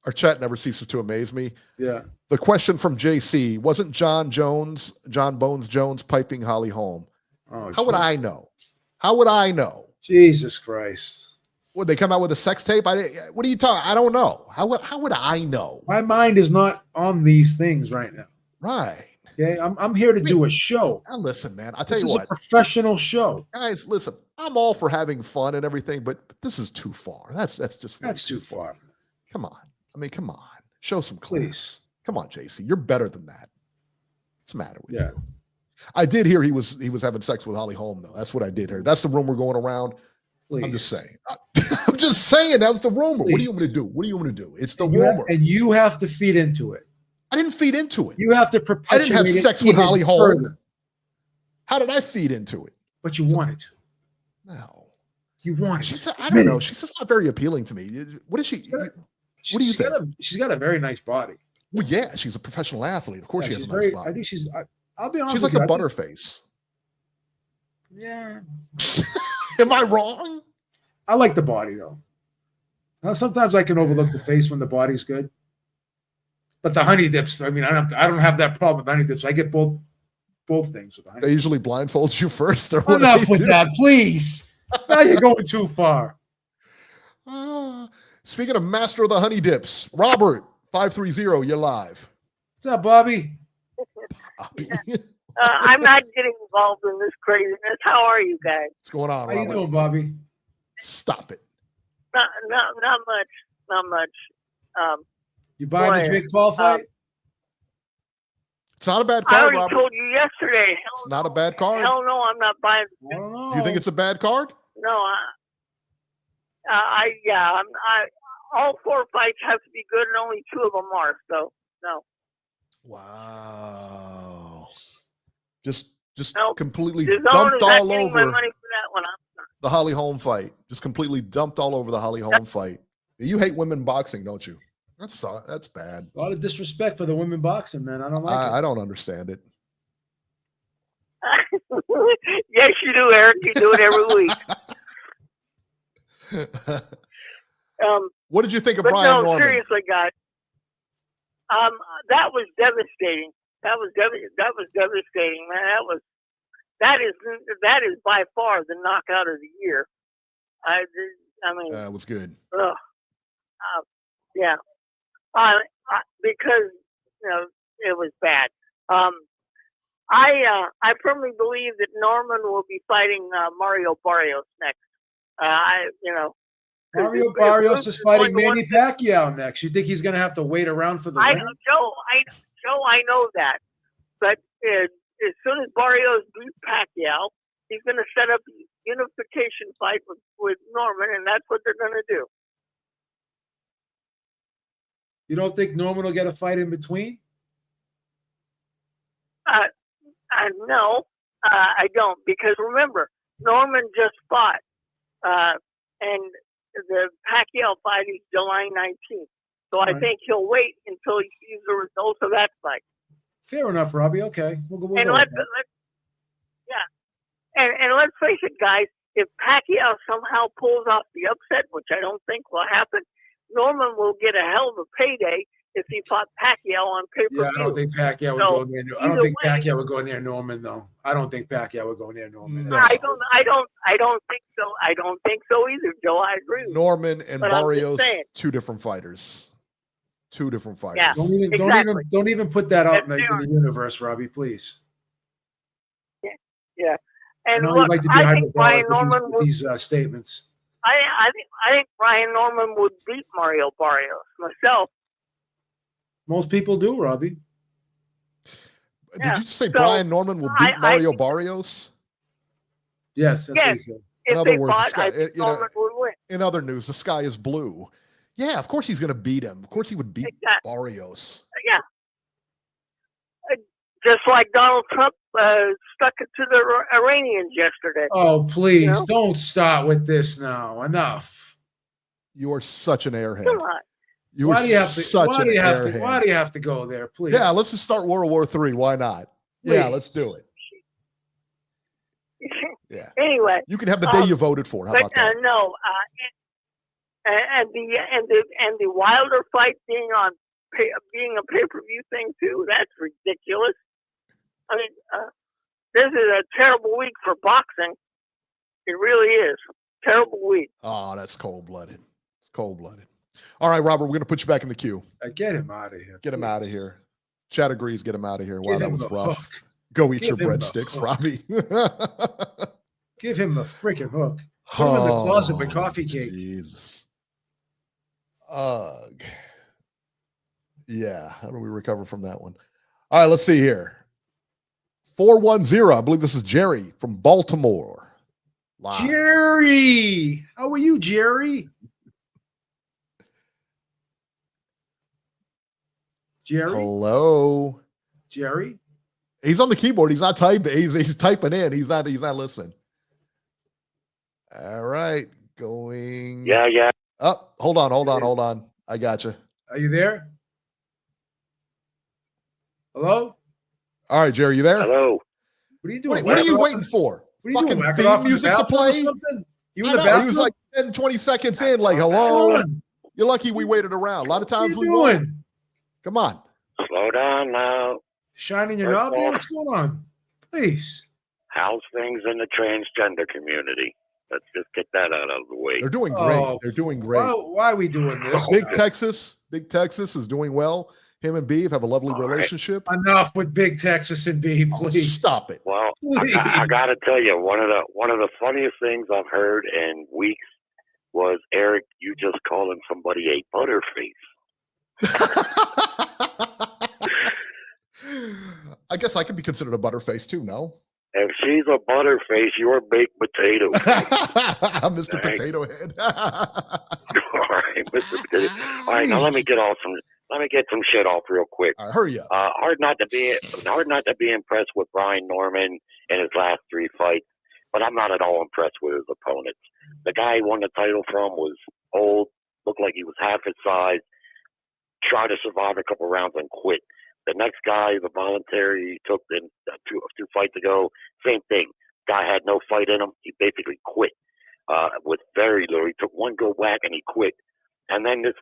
Our chat never ceases to amaze me. Yeah. The question from JC, wasn't John Bones Jones piping Holly Holm? Oh, How would I know? How would I know? Jesus Christ. Would they come out with a sex tape? What are you talking? I don't know. How would I know? My mind is not on these things right now. Right. Okay. I'm here to do a show. Now listen, man. I'll tell you This what. is a professional show. Guys, listen. I'm all for having fun and everything, but this is too far. That's too far. Come on. I mean, come on. Show some class. Please. Come on, JC. You're better than that. What's the matter with you? I did hear he was having sex with Holly Holm, though. That's what I did hear. That's the rumor going around. Please. I'm just saying. I'm just saying that was the rumor. Please. What do you want me to do? What do you want me to do? It's the rumor. And you have to feed into it. I didn't feed into it. You have to perpetuate I didn't have sex with Holly Holm. How did I feed into it? But you wanted to. No. You wanted to. I don't know. She's just not very appealing to me. What is she? What do you think? She's got a very nice body. Well, yeah, she's a professional athlete. Of course, she has a nice body. I think I'll be honest. She's like a butterface. Yeah. Am I wrong? I like the body though. Now, sometimes I can overlook the face when the body's good. But the honey dips, I mean, I don't have that problem with honey dips. I get both things with the honey. They usually blindfold you first. Enough with that, please. Now you're going too far. Speaking of master of the honey dips, Robert 530, you're live. What's up, Bobby? Bobby. I'm not getting involved in this craziness. How are you guys? What's going on, How Robert? you doing, Bobby? Stop it. Not much. Not much. You buying the Jake Paul fight? It's not a bad I card, already Robert. told you yesterday. It's not a bad card. Hell no, I'm not buying. I don't know. Do you think it's a bad card? No, all 4 fights have to be good, and only 2 of them are. So no. Wow. Just Nope. completely DAZN dumped is not all getting my over money for that one. the Holly Holm fight. Just completely dumped all over the Holly Holm fight. You hate women boxing, don't you? That's bad. A lot of disrespect for the women boxing, man. I don't like it. I don't understand it. Yes, you do, Eric. You do it every week. What did you think of But Brian no, Norman? seriously, guys. That was devastating. That was devastating, man. That is by far the knockout of the year. I mean, That was good. yeah. Because it was bad. I firmly believe that Norman will be fighting Mario Barrios next. Mario Barrios is fighting Manny Pacquiao next. You think he's going to have to wait around for the winner? Joe, I know that. But as soon as Barrios beats Pacquiao, he's going to set up a unification fight with Norman, and that's what they're going to do. You don't think Norman will get a fight in between? No, I don't. Because remember, Norman just fought, and the Pacquiao fight is July 19th. So I think he'll wait until he sees the results of that fight. Fair enough, Robbie. Okay. We'll go And let's face it, guys. If Pacquiao somehow pulls off the upset, which I don't think will happen, Norman will get a hell of a payday if he fought Pacquiao on pay-per-view. Yeah, I don't think Pacquiao would go near. I don't think Pacquiao would go near Norman, though. I don't think Pacquiao would go near Norman. No. I don't think so. I don't think so either, Joe. I agree with you. Norman and But Barrios, 2 different fighters. 2 different fighters. Yeah. Don't even put that out in That's the universe, Robbie, please. Yeah. And I know look, you'd like to be I think Brian hyperbolic Norman with these statements. I think Brian Norman would beat Mario Barrios myself. Most people do, Robbie. Did you say Brian Norman will beat Mario Barrios? Yes, that's what he said. In other words, I think Norman would win. In other news, the sky is blue. Yeah, of course he's going to beat him. Of course he would beat Barrios. Yeah. Just like Donald Trump stuck it to the Iranians yesterday. Oh, please, don't start with this now. Enough. You are such an airhead. Come on. You were such an airhead. Why do you have to go there, please? Yeah, let's just start World War III. Why not? Please. Yeah, let's do it. Yeah. Anyway, you can have the day you voted for. How about that? No, and the Wilder fight being a pay-per-view thing too. That's ridiculous. I mean, this is a terrible week for boxing. It really is. Terrible week. Oh, that's cold-blooded. It's cold-blooded. All right, Robert, we're going to put you back in the queue. Get him out of here. Get him out of here. Chad agrees. Get him out of here. Wow, Give that him was the rough. hook. Go eat Give your him the breadsticks, hook. Robbie. Give him the freaking hook. Put him in the closet with coffee cake. Jesus. Ugh. Yeah. How do we recover from that one? All right, let's see here. 410. I believe this is Jerry from Baltimore. Live. Jerry, how are you, Jerry? Jerry? Hello. Jerry? He's on the keyboard. He's not typing. He's typing in. He's not listening. All right. Going. Yeah. Oh, hold on. I got you. Are you there? Hello? All right, Jerry, you there? Hello. What are you doing? What are you waiting for? What are you Fucking doing? theme music to play? You in the bathroom? He was like 10, 20 seconds in, like, hello. You're lucky we waited around. A lot of times we won't. Come on. Slow down now. Shining your knob there? What's going on? Please. How's things in the transgender community? Let's just get that out of the way. They're doing great. Oh, They're doing great. Why are we doing this? Big Texas is doing well. Him and Beeve have a lovely relationship. Enough with Big Texas and Beeve, please. Stop it. Well, I got to tell you, one of the funniest things I've heard in weeks was, Eric, you just calling somebody a butterface. I guess I could be considered a butterface too, no? If she's a butterface, you're a baked potato. I'm Mr. Potato Head. All right, Mr. Potato. All right, now let me get some shit off real quick. All right, hurry up. Hard not to be impressed with Brian Norman in his last 3 fights, but I'm not at all impressed with his opponents. The guy he won the title from was old, looked like he was half his size, tried to survive a couple rounds and quit. The next guy, the voluntary, he took in two fights ago, same thing. Guy had no fight in him. He basically quit with very little. He took one good whack and he quit. And then this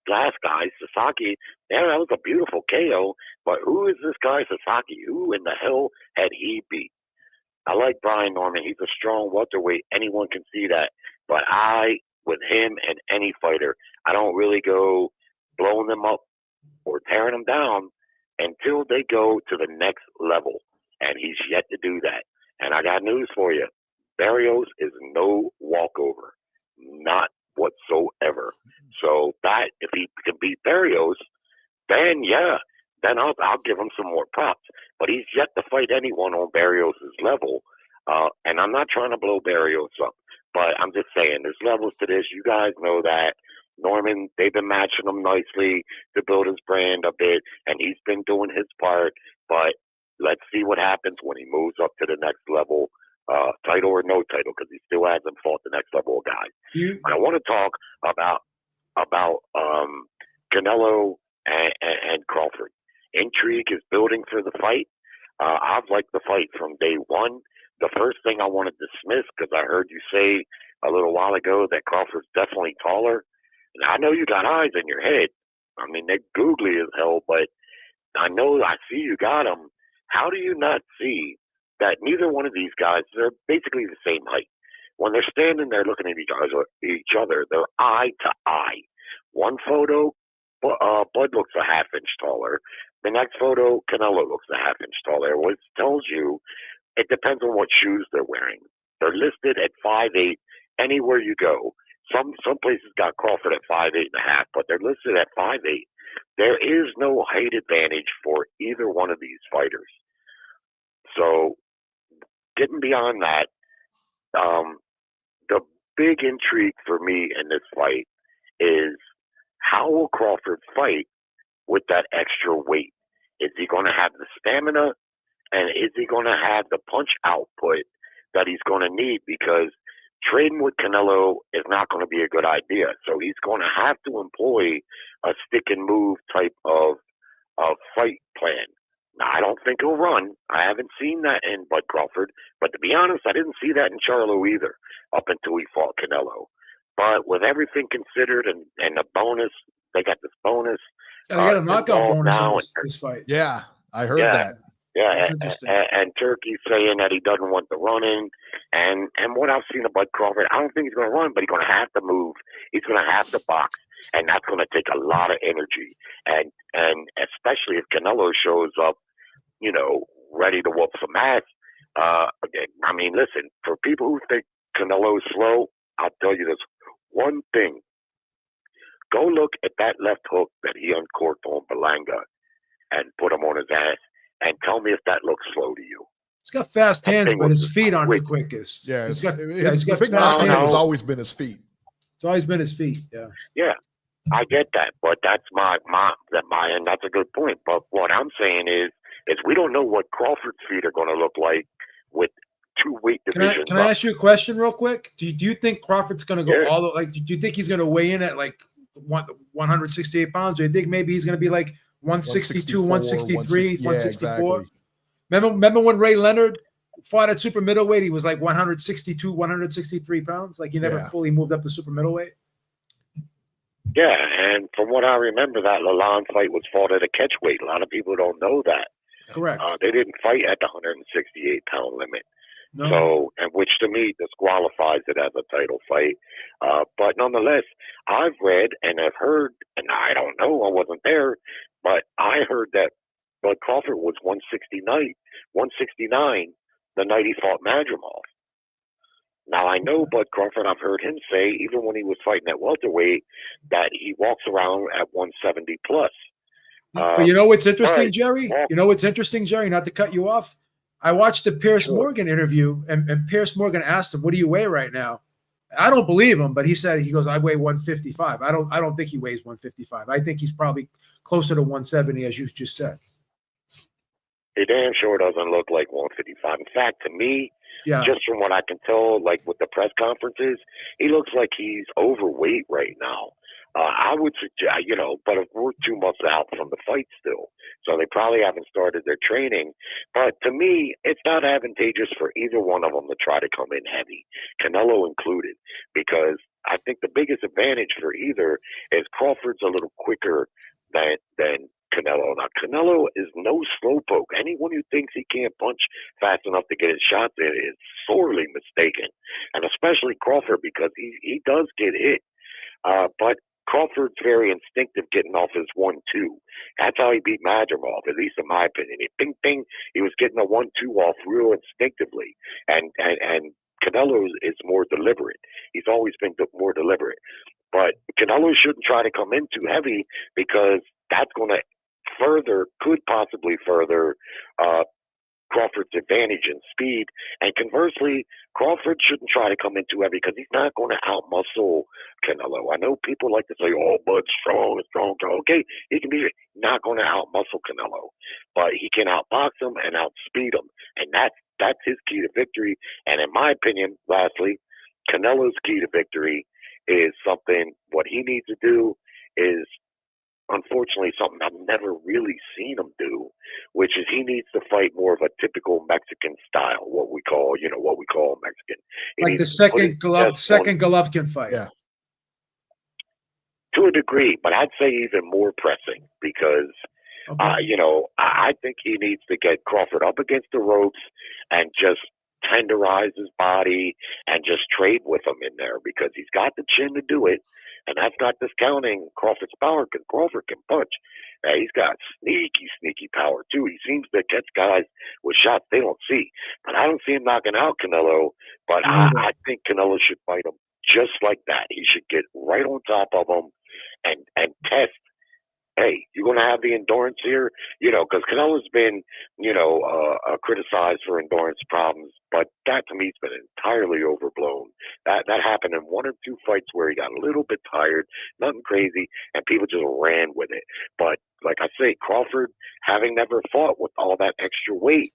last guy, Sasaki, yeah, that was a beautiful KO. But who is this guy, Sasaki? Who in the hell had he beat? I like Brian Norman. He's a strong welterweight. Anyone can see that. But with him and any fighter, I don't really go blowing them up or tearing them down until they go to the next level. And he's yet to do that. And I got news for you. Barrios is no walkover. Not whatsoever. So that, if he can beat Barrios, then I'll give him some more props. But he's yet to fight anyone on Barrios' level. And I'm not trying to blow Barrios up, but I'm just saying there's levels to this. You guys know that. Norman, they've been matching him nicely to build his brand a bit, and he's been doing his part. But let's see what happens when he moves up to the next level, title or no title, because he still hasn't fought the next level of guys. I want to talk about Canelo and Crawford. Intrigue is building for the fight. I've liked the fight from day one. The first thing I want to dismiss, because I heard you say a little while ago that Crawford's definitely taller. And I know you got eyes in your head. I mean, they're googly as hell, but I know I see you got them. How do you not see that neither one of these guys, they're basically the same height? When they're standing there looking at each other, they're eye to eye. One photo, Bud looks a half inch taller. The next photo, Canelo looks a half inch taller, which tells you it depends on what shoes they're wearing. They're listed at 5'8" anywhere you go. Some places got Crawford at 5'8.5", but they're listed at 5'8". There is no height advantage for either one of these fighters. So, getting beyond that, the big intrigue for me in this fight is how will Crawford fight with that extra weight? Is he going to have the stamina, and is he going to have the punch output that he's going to need? Because trading with Canelo is not going to be a good idea. So he's going to have to employ a stick and move type of fight plan. Now, I don't think he'll run. I haven't seen that in Bud Crawford. But to be honest, I didn't see that in Charlo either up until he fought Canelo. But with everything considered and the bonus, they got this bonus. Yeah, they got a knockout bonus now in this fight. Yeah, I heard that. Yeah, and Turkey's saying that he doesn't want the running. And what I've seen of Bud Crawford, I don't think he's going to run, but he's going to have to move. He's going to have to box. And that's going to take a lot of energy. And especially if Canelo shows up, ready to whoop some ass. I mean, listen, for people who think Canelo's slow, I'll tell you this one thing. Go look at that left hook that he uncorked on Berlanga and put him on his ass and tell me if that looks slow to you. He's got fast hands, but his feet aren't the quickest. Yeah, he's got the big knock on him has always been his feet. It's always been his feet, yeah. Yeah, I get that, but that's my and that's a good point. But what I'm saying is we don't know what Crawford's feet are going to look like with two weight divisions. Can I ask you a question real quick? Do you think Crawford's going to go all the do you think he's going to weigh in at like 168 pounds? Or do you think maybe he's going to be like 162, 163, 164? Exactly. Remember when Ray Leonard fought at super middleweight? He was like 162, 163 pounds. Like he never fully moved up to super middleweight. Yeah, and from what I remember, that Lalonde fight was fought at a catchweight. A lot of people don't know that. Correct. They didn't fight at the 168-pound limit. No. So, and which to me disqualifies it as a title fight. But nonetheless, I've read and I've heard, and I don't know, I wasn't there, but I heard that Bud Crawford was 169 the night he fought Madrimov. Now, I know Bud Crawford, I've heard him say, even when he was fighting at welterweight, that he walks around at 170 plus. But you know what's interesting, Jerry? You know what's interesting, Jerry? Not to cut you off. I watched the Pierce Morgan interview, and Pierce Morgan asked him, "What do you weigh right now?" I don't believe him, but he goes, "I weigh 155." I don't think he weighs 155. I think he's probably closer to 170, as you just said. He damn sure doesn't look like 155. In fact, to me, just from what I can tell, like with the press conferences, he looks like he's overweight right now. I would suggest, but we're 2 months out from the fight still. So they probably haven't started their training. But to me, it's not advantageous for either one of them to try to come in heavy, Canelo included, because I think the biggest advantage for either is Crawford's a little quicker than Canelo. Now, Canelo is no slowpoke. Anyone who thinks he can't punch fast enough to get his shots in is sorely mistaken, and especially Crawford, because he does get hit. But Crawford's very instinctive getting off his 1-2. That's how he beat Madrimov, at least in my opinion. He was getting a 1-2 off real instinctively. And Canelo is more deliberate. He's always been more deliberate. But Canelo shouldn't try to come in too heavy, because that's going to could possibly further Crawford's advantage in speed. And conversely, Crawford shouldn't try to come in too heavy, because he's not going to outmuscle Canelo. I know people like to say, "Oh, Bud's strong. Okay, he can be not going to outmuscle Canelo, but he can outbox him and outspeed him, and that's his key to victory. And in my opinion, lastly, Canelo's key to victory is something. What he needs to do is, unfortunately, something I've never really seen him do, which is he needs to fight more of a typical Mexican style, what we call Mexican. Like the second Golovkin fight. Yeah. To a degree, but I'd say even more pressing, because, I think he needs to get Crawford up against the ropes and just tenderize his body and just trade with him in there, because he's got the chin to do it. And that's not discounting Crawford's power, because Crawford can punch. He's got sneaky power, too. He seems to catch guys with shots they don't see. But I don't see him knocking out Canelo. But I think Canelo should fight him just like that. He should get right on top of him and test. Hey, you're going to have the endurance here? Because Canelo's been, criticized for endurance problems, but that to me has been entirely overblown. That happened in 1 or 2 fights where he got a little bit tired, nothing crazy, and people just ran with it. But like I say, Crawford, having never fought with all that extra weight,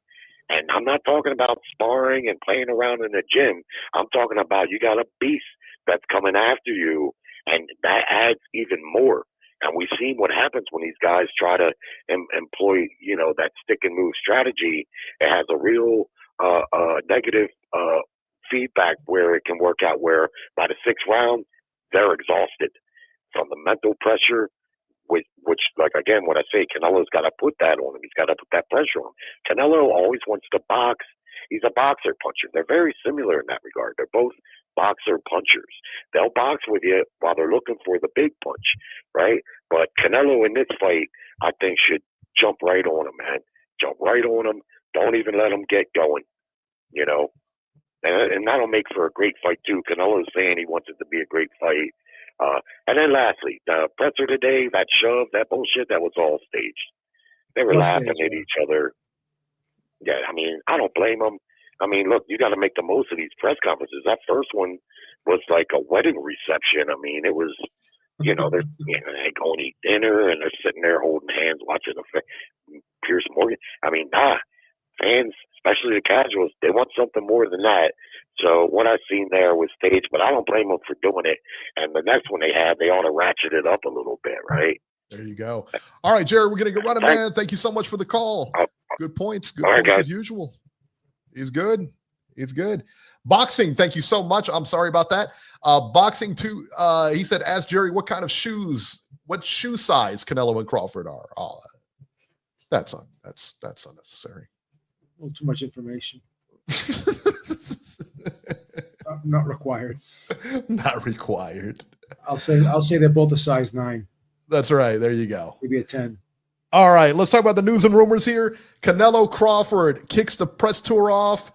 And I'm not talking about sparring and playing around in the gym. I'm talking about you got a beast that's coming after you, and that adds even more. And we've seen what happens when these guys try to employ, that stick and move strategy. It has a real negative feedback where it can work out where by the sixth round, they're exhausted from the mental pressure, which like, again, what I say, Canelo's got to put that on him. He's got to put that pressure on him. Canelo always wants to box. He's a boxer puncher. They're very similar in that regard. They're both boxer punchers. They'll box with you while they're looking for the big punch, right? But Canelo in this fight, I think, should jump right on him, man. Jump right on him. Don't even let him get going, And that'll make for a great fight, too. Canelo's saying he wants it to be a great fight. And then lastly, the presser today, that shove, that bullshit, that was all staged. They were laughing at each other. Yeah, I mean, I don't blame them. I mean, look, you got to make the most of these press conferences. That first one was like a wedding reception. I mean, it was, they go and eat dinner, and they're sitting there holding hands, watching Pierce Morgan. I mean, fans, especially the casuals, they want something more than that. So what I've seen there was staged, but I don't blame them for doing it. And the next one they ought to ratchet it up a little bit, right? There you go. All right, Jared, we're going to get running, man. Thank you so much for the call. Good points. Good points as usual. He's good. He's good. Boxing, thank you so much. I'm sorry about that. Boxing too. He said, ask Jerry what kind of shoes, what shoe size Canelo and Crawford are. Oh, that's unnecessary. A little too much information. Not required. Not required. I'll say they're both a size 9. That's right. There you go. Maybe a 10. All right, let's talk about the news and rumors here. Canelo Crawford kicks the press tour off.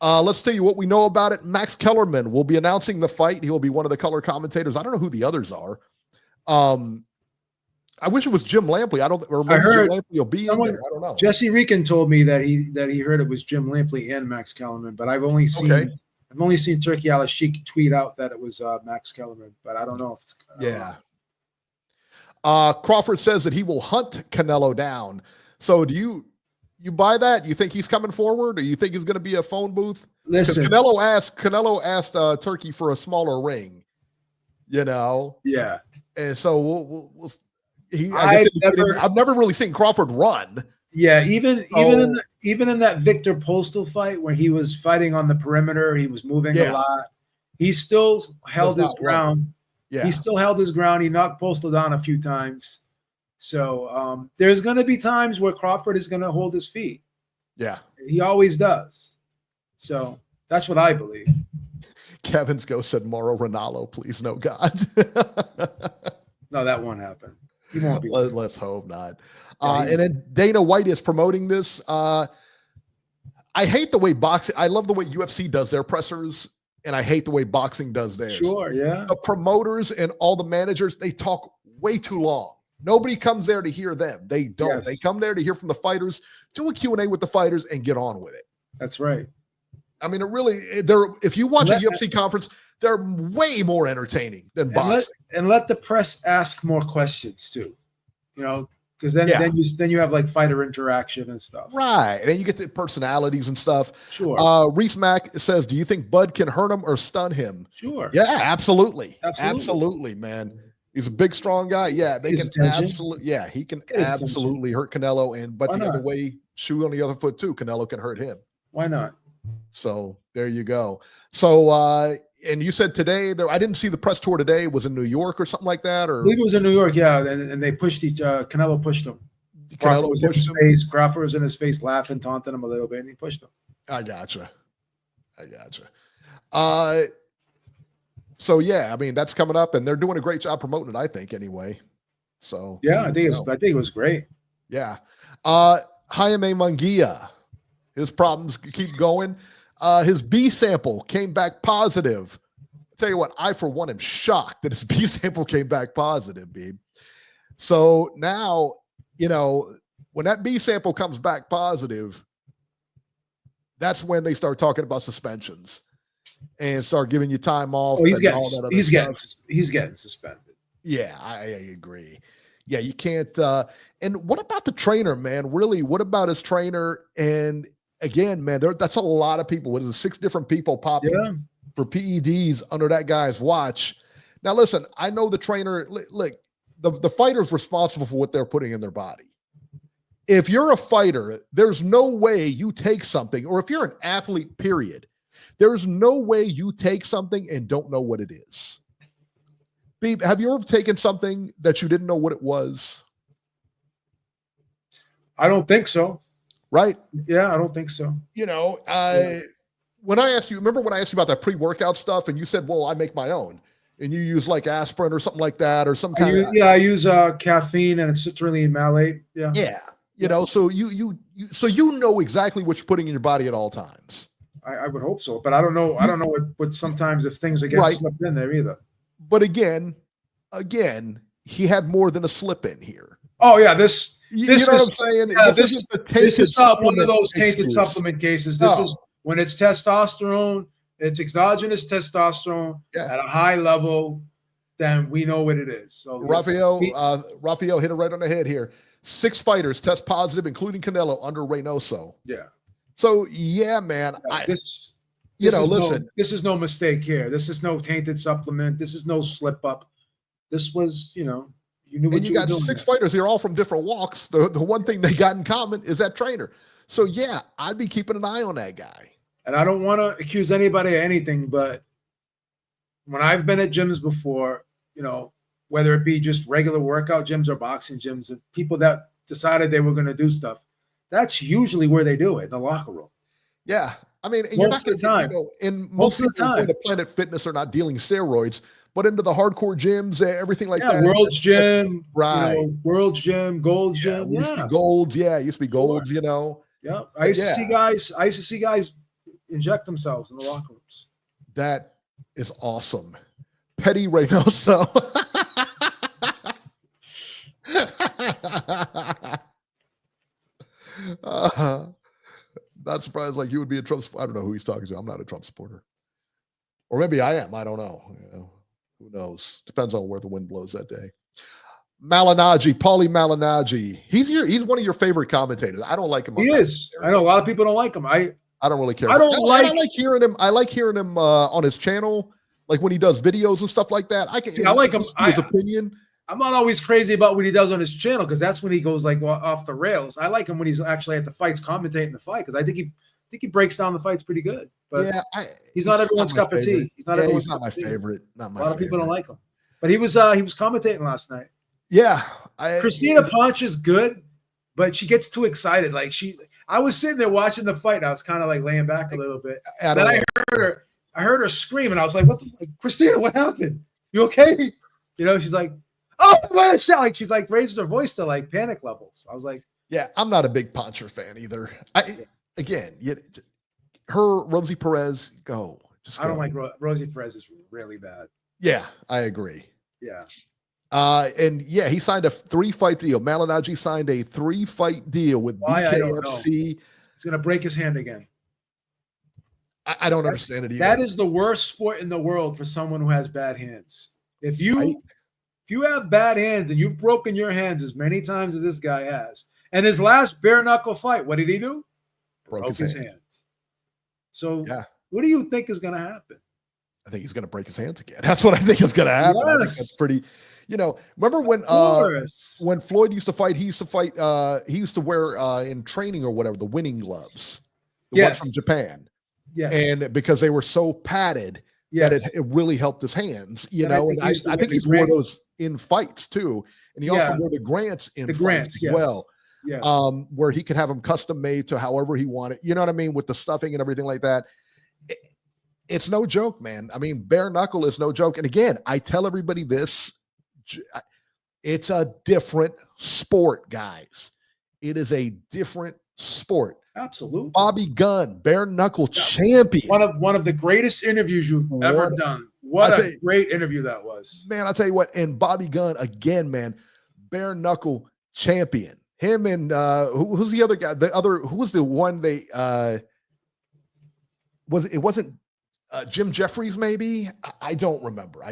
Let's tell you what we know about it. Max Kellerman will be announcing the fight. He will be one of the color commentators. I don't know who the others are. I wish it was Jim Lampley. I heard Jim Lampley will be in there. I don't know. Jesse Rican told me that he heard it was Jim Lampley and Max Kellerman, but I've only seen Turkey Al-Sheikh tweet out that it was Max Kellerman, but I don't know if it's Crawford says that he will hunt Canelo down. So do you buy that? Do you think he's coming forward, or you think he's going to be a phone booth? Listen, Canelo asked Turkey for a smaller ring. Yeah. And so I've never really seen Crawford run. Yeah, even in that Victor Postal fight where he was fighting on the perimeter, he was moving a lot. He still held his ground. Yeah. He still held his ground. He knocked Postal down a few times. So there's going to be times where Crawford is going to hold his feet. Yeah. He always does. So that's what I believe. Kevin's Ghost said, Mauro Ranallo, please, no God. No, that won't happen. He won't be. Let's hope not. And then Dana White is promoting this. I hate the way boxing, I love the way UFC does their pressers, and I hate the way boxing does theirs. Sure, yeah. The promoters and all the managers, they talk way too long. Nobody comes there to hear them. They don't. Yes. They come there to hear from the fighters, do a Q&A with the fighters, and get on with it. That's right. I mean, if you watch a UFC conference, they're way more entertaining than boxing. And let the press ask more questions too, because then you have like fighter interaction and stuff. Right. And then you get the personalities and stuff. Sure. Reese Mack says, do you think Bud can hurt him or stun him? Sure. Yeah, absolutely. Absolutely, man. He's a big, strong guy. Yeah, they can absolutely. Yeah, he can absolutely hurt Canelo. But the other way, shoe on the other foot too, Canelo can hurt him. Why not? So there you go. So, and you said today I didn't see the press tour today. Was in New York or something like that, or I believe it was in New York. Yeah, and they pushed Canelo pushed him. Crawford was in his face. Crawford was in his face, laughing, taunting him a little bit, and he pushed him. I gotcha. So yeah, I mean that's coming up, and they're doing a great job promoting it. I think anyway. So yeah, I think it was great. Yeah, Jaime Munguia, his problems keep going. His B sample came back positive. I'll tell you what, I for one am shocked that his B sample came back positive, babe. So now, when that B sample comes back positive, that's when they start talking about suspensions and start giving you time off. Oh, he's getting suspended. Yeah, I agree. Yeah, you can't. And what about the trainer, man? Really, what about his trainer? And again, man, that's a lot of people. What is it? 6 different people popping for PEDs under that guy's watch. Now, listen, I know the trainer, look, the fighter's responsible for what they're putting in their body. If you're a fighter, there's no way you take something, or if you're an athlete, period, there's no way you take something and don't know what it is. Beeb, have you ever taken something that you didn't know what it was? I don't think so. Right? Yeah, I don't think so. You know, when I asked you, remember when I asked you about that pre-workout stuff and you said, well, I make my own, and you use like aspirin or something like that, or some kind of. Yeah, I use caffeine and citrulline malate. Yeah. Yeah. You know, so you know exactly what you're putting in your body at all times. I would hope so, but I don't know. I don't know what sometimes if things are getting slipped in there either. But again, he had more than a slip in here. Oh yeah, this you know what I'm saying? Yeah, this is not one of those tainted supplement cases. This is when it's testosterone, it's exogenous testosterone at a high level, then we know what it is. So Rafael hit it right on the head here. 6 fighters test positive, including Canelo, under Reynoso. Yeah. So yeah, man. This is no mistake here. This is no tainted supplement. This is no slip up. This was, you knew what and you got 6 fighters here, all from different walks. The one thing they got in common is that trainer. So yeah, I'd be keeping an eye on that guy. And I don't want to accuse anybody of anything, but when I've been at gyms before, whether it be just regular workout gyms or boxing gyms, and people that decided they were going to do stuff, that's usually where they do it, in the locker room. Yeah. I mean, you're not going to, in most of the time, the Planet Fitness are not dealing steroids, but into the hardcore gyms, everything like that. World's Gym, right? World's Gym, Gold's Gym. Used to be Gold's, used to be Gold's. Yeah, I used to see guys inject themselves in the locker rooms. That is awesome. Petty Reynoso. Not surprised like you would be a Trump. I don't know who he's talking to. I'm not a Trump supporter. Or maybe I am. I don't know. Who knows? Depends on where the wind blows that day. Paulie Malignaggi. He's one of your favorite commentators. I don't like him. He is. I know a lot of people don't like him. I don't really care. I like hearing him. I like hearing him on his channel, like when he does videos and stuff like that. I like him. His opinion. I'm not always crazy about what he does on his channel because that's when he goes like off the rails. I like him when he's actually at the fights, commentating the fight, because I think he breaks down the fights pretty good. But he's not everyone's cup of tea. He's not everyone's cup of tea. Favorite. Not my favorite. A lot of people don't like him, but he was commentating last night. Yeah, Christina Ponch is good, but she gets too excited. I was sitting there watching the fight. And I was kind of like laying back a little bit. Then I heard her scream, and I was like, "What Christina? What happened? You okay?" She's like, "Oh my God!" Like she's like raises her voice to like panic levels. I was like, "Yeah, I'm not a big Poncher fan either." Her Rosie Perez, go. I don't like Rosie Perez is really bad. Yeah, I agree. Yeah. He signed a 3-fight deal. Malignaggi signed a 3-fight deal with BKFC. He's gonna break his hand again. I don't understand it either. That is the worst sport in the world for someone who has bad hands. If you have bad hands and you've broken your hands as many times as this guy has, and his last bare knuckle fight, what did he do? Broke his hands. So what do you think is going to happen? I think he's going to break his hands again. That's what I think is going to happen. Yes. I think that's pretty. Remember when Floyd used to fight? He used to wear in training or whatever the winning gloves, the ones from Japan. Yes, and because they were so padded. That it really helped his hands, and I think he's wore those in fights too, and he also wore the Grants in fights as well, where he could have them custom made to however he wanted. You know what I mean, with the stuffing and everything like that. It's no joke, man. I mean, bare knuckle is no joke. And again, I tell everybody this: it's a different sport, guys. It is a different sport. Absolutely. Bobby Gunn, bare knuckle champion. One of the greatest interviews you've ever done. What a great interview that was. Man, I'll tell you what, and Bobby Gunn, again, man, bare knuckle champion. Him and who's the other guy? Who was the one it wasn't Jim Jeffries, maybe. I don't remember.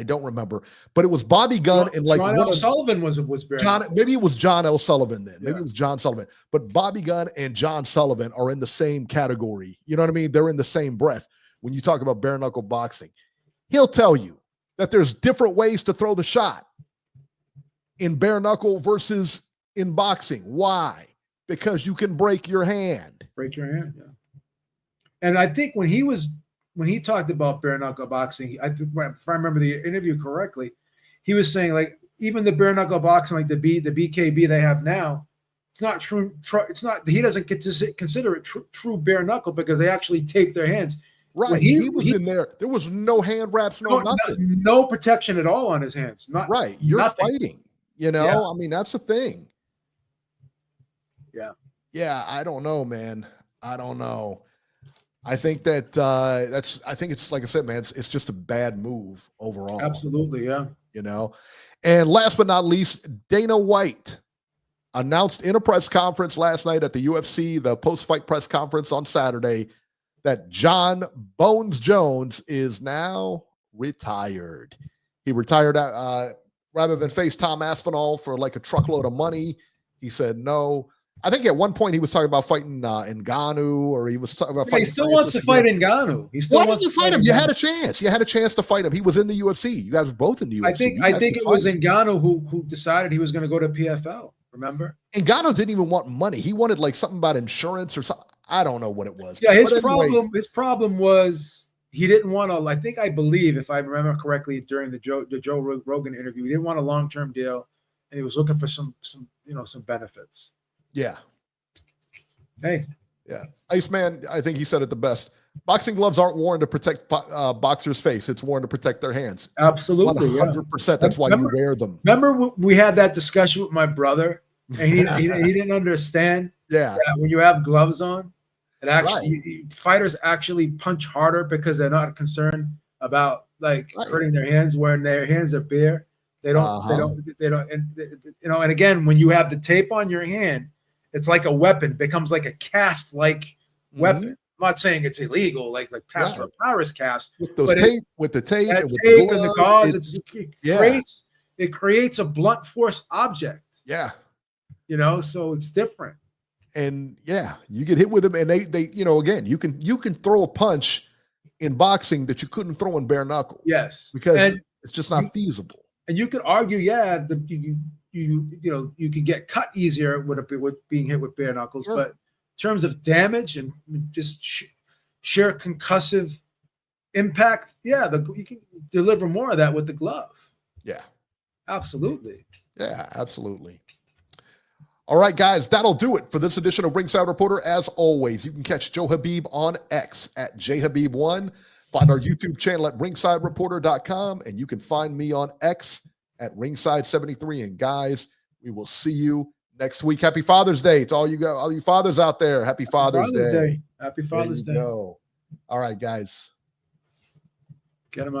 But it was Bobby Gunn and like John L. Sullivan was bare John. knuckle. Maybe it was John L. Sullivan then. Maybe Yeah. it was John Sullivan. But Bobby Gunn and John Sullivan are in the same category. You know what I mean? They're in the same breath when you talk about bare knuckle boxing. He'll tell you that there's different ways to throw the shot in bare knuckle versus in boxing. Why? Because you can break your hand. Break your hand, yeah. And I think when he talked about bare knuckle boxing, if I remember the interview correctly, he was saying like even the bare knuckle boxing, like the BKB they have now, it's not true. It's not. He doesn't get to consider it true bare knuckle because they actually tape their hands. Right. He was in there. There was no hand wraps, nothing. No protection at all on his hands. Not right. You're nothing. Fighting. You know, Yeah. I mean, that's the thing. Yeah. Yeah. I don't know, man. I don't know. I think that I think it's like I said, man, it's just a bad move overall. Absolutely. Yeah. You know, and last but not least, Dana White announced in a press conference last night at the UFC, the post-fight press conference on Saturday, that John Bones Jones is now retired. He retired rather than face Tom Aspinall for like a truckload of money. He said no. I think at one point he was talking about fighting Ngannou, or he was talking about fighting. He still wants to fight Ngannou. He still Why wants didn't to you fight him? Ngannou. You had a chance. You had a chance to fight him. He was in the UFC. You guys were both in the UFC. I think it was Ngannou who decided he was going to go to PFL. Remember? Ngannou didn't even want money. He wanted like something about insurance or something. I don't know what it was. Yeah, his But anyway, problem was he didn't want to. I believe, if I remember correctly, during the Joe Rogan interview, he didn't want a long-term deal, and he was looking for some benefits. Yeah. Hey. Yeah. Iceman, I think he said it the best. Boxing gloves aren't worn to protect boxers' face. It's worn to protect their hands. Absolutely. 100%. That's why you wear them. Remember we had that discussion with my brother, and he didn't understand that when you have gloves on, it actually fighters actually punch harder because they're not concerned about hurting their hands when their hands are bare. They don't, and again, when you have the tape on your hand, it's like a weapon. It becomes like a cast-like weapon. I'm not saying it's illegal, like Pastor Paris cast. With those tape, with the tape, and with the gauze, it creates a blunt force object. Yeah. So it's different. And yeah, you get hit with them, and they again, you can throw a punch in boxing that you couldn't throw in bare knuckle. Yes. Because it's just not feasible. And you could argue, you could get cut easier with being hit with bare knuckles, but in terms of damage and just sheer concussive impact, you can deliver more of that with the glove. Yeah, absolutely. Yeah, absolutely. All right, guys, that'll do it for this edition of Ringside Reporter. As always, you can catch Joe Habib on X at jhabib1. Find our YouTube channel at ringsidereporter.com, and you can find me on X at ringside73. And guys, we will see you next week. Happy Father's Day to all you fathers out there. Happy Father's Day. Happy Father's Day. Go. All right, guys. Get him out.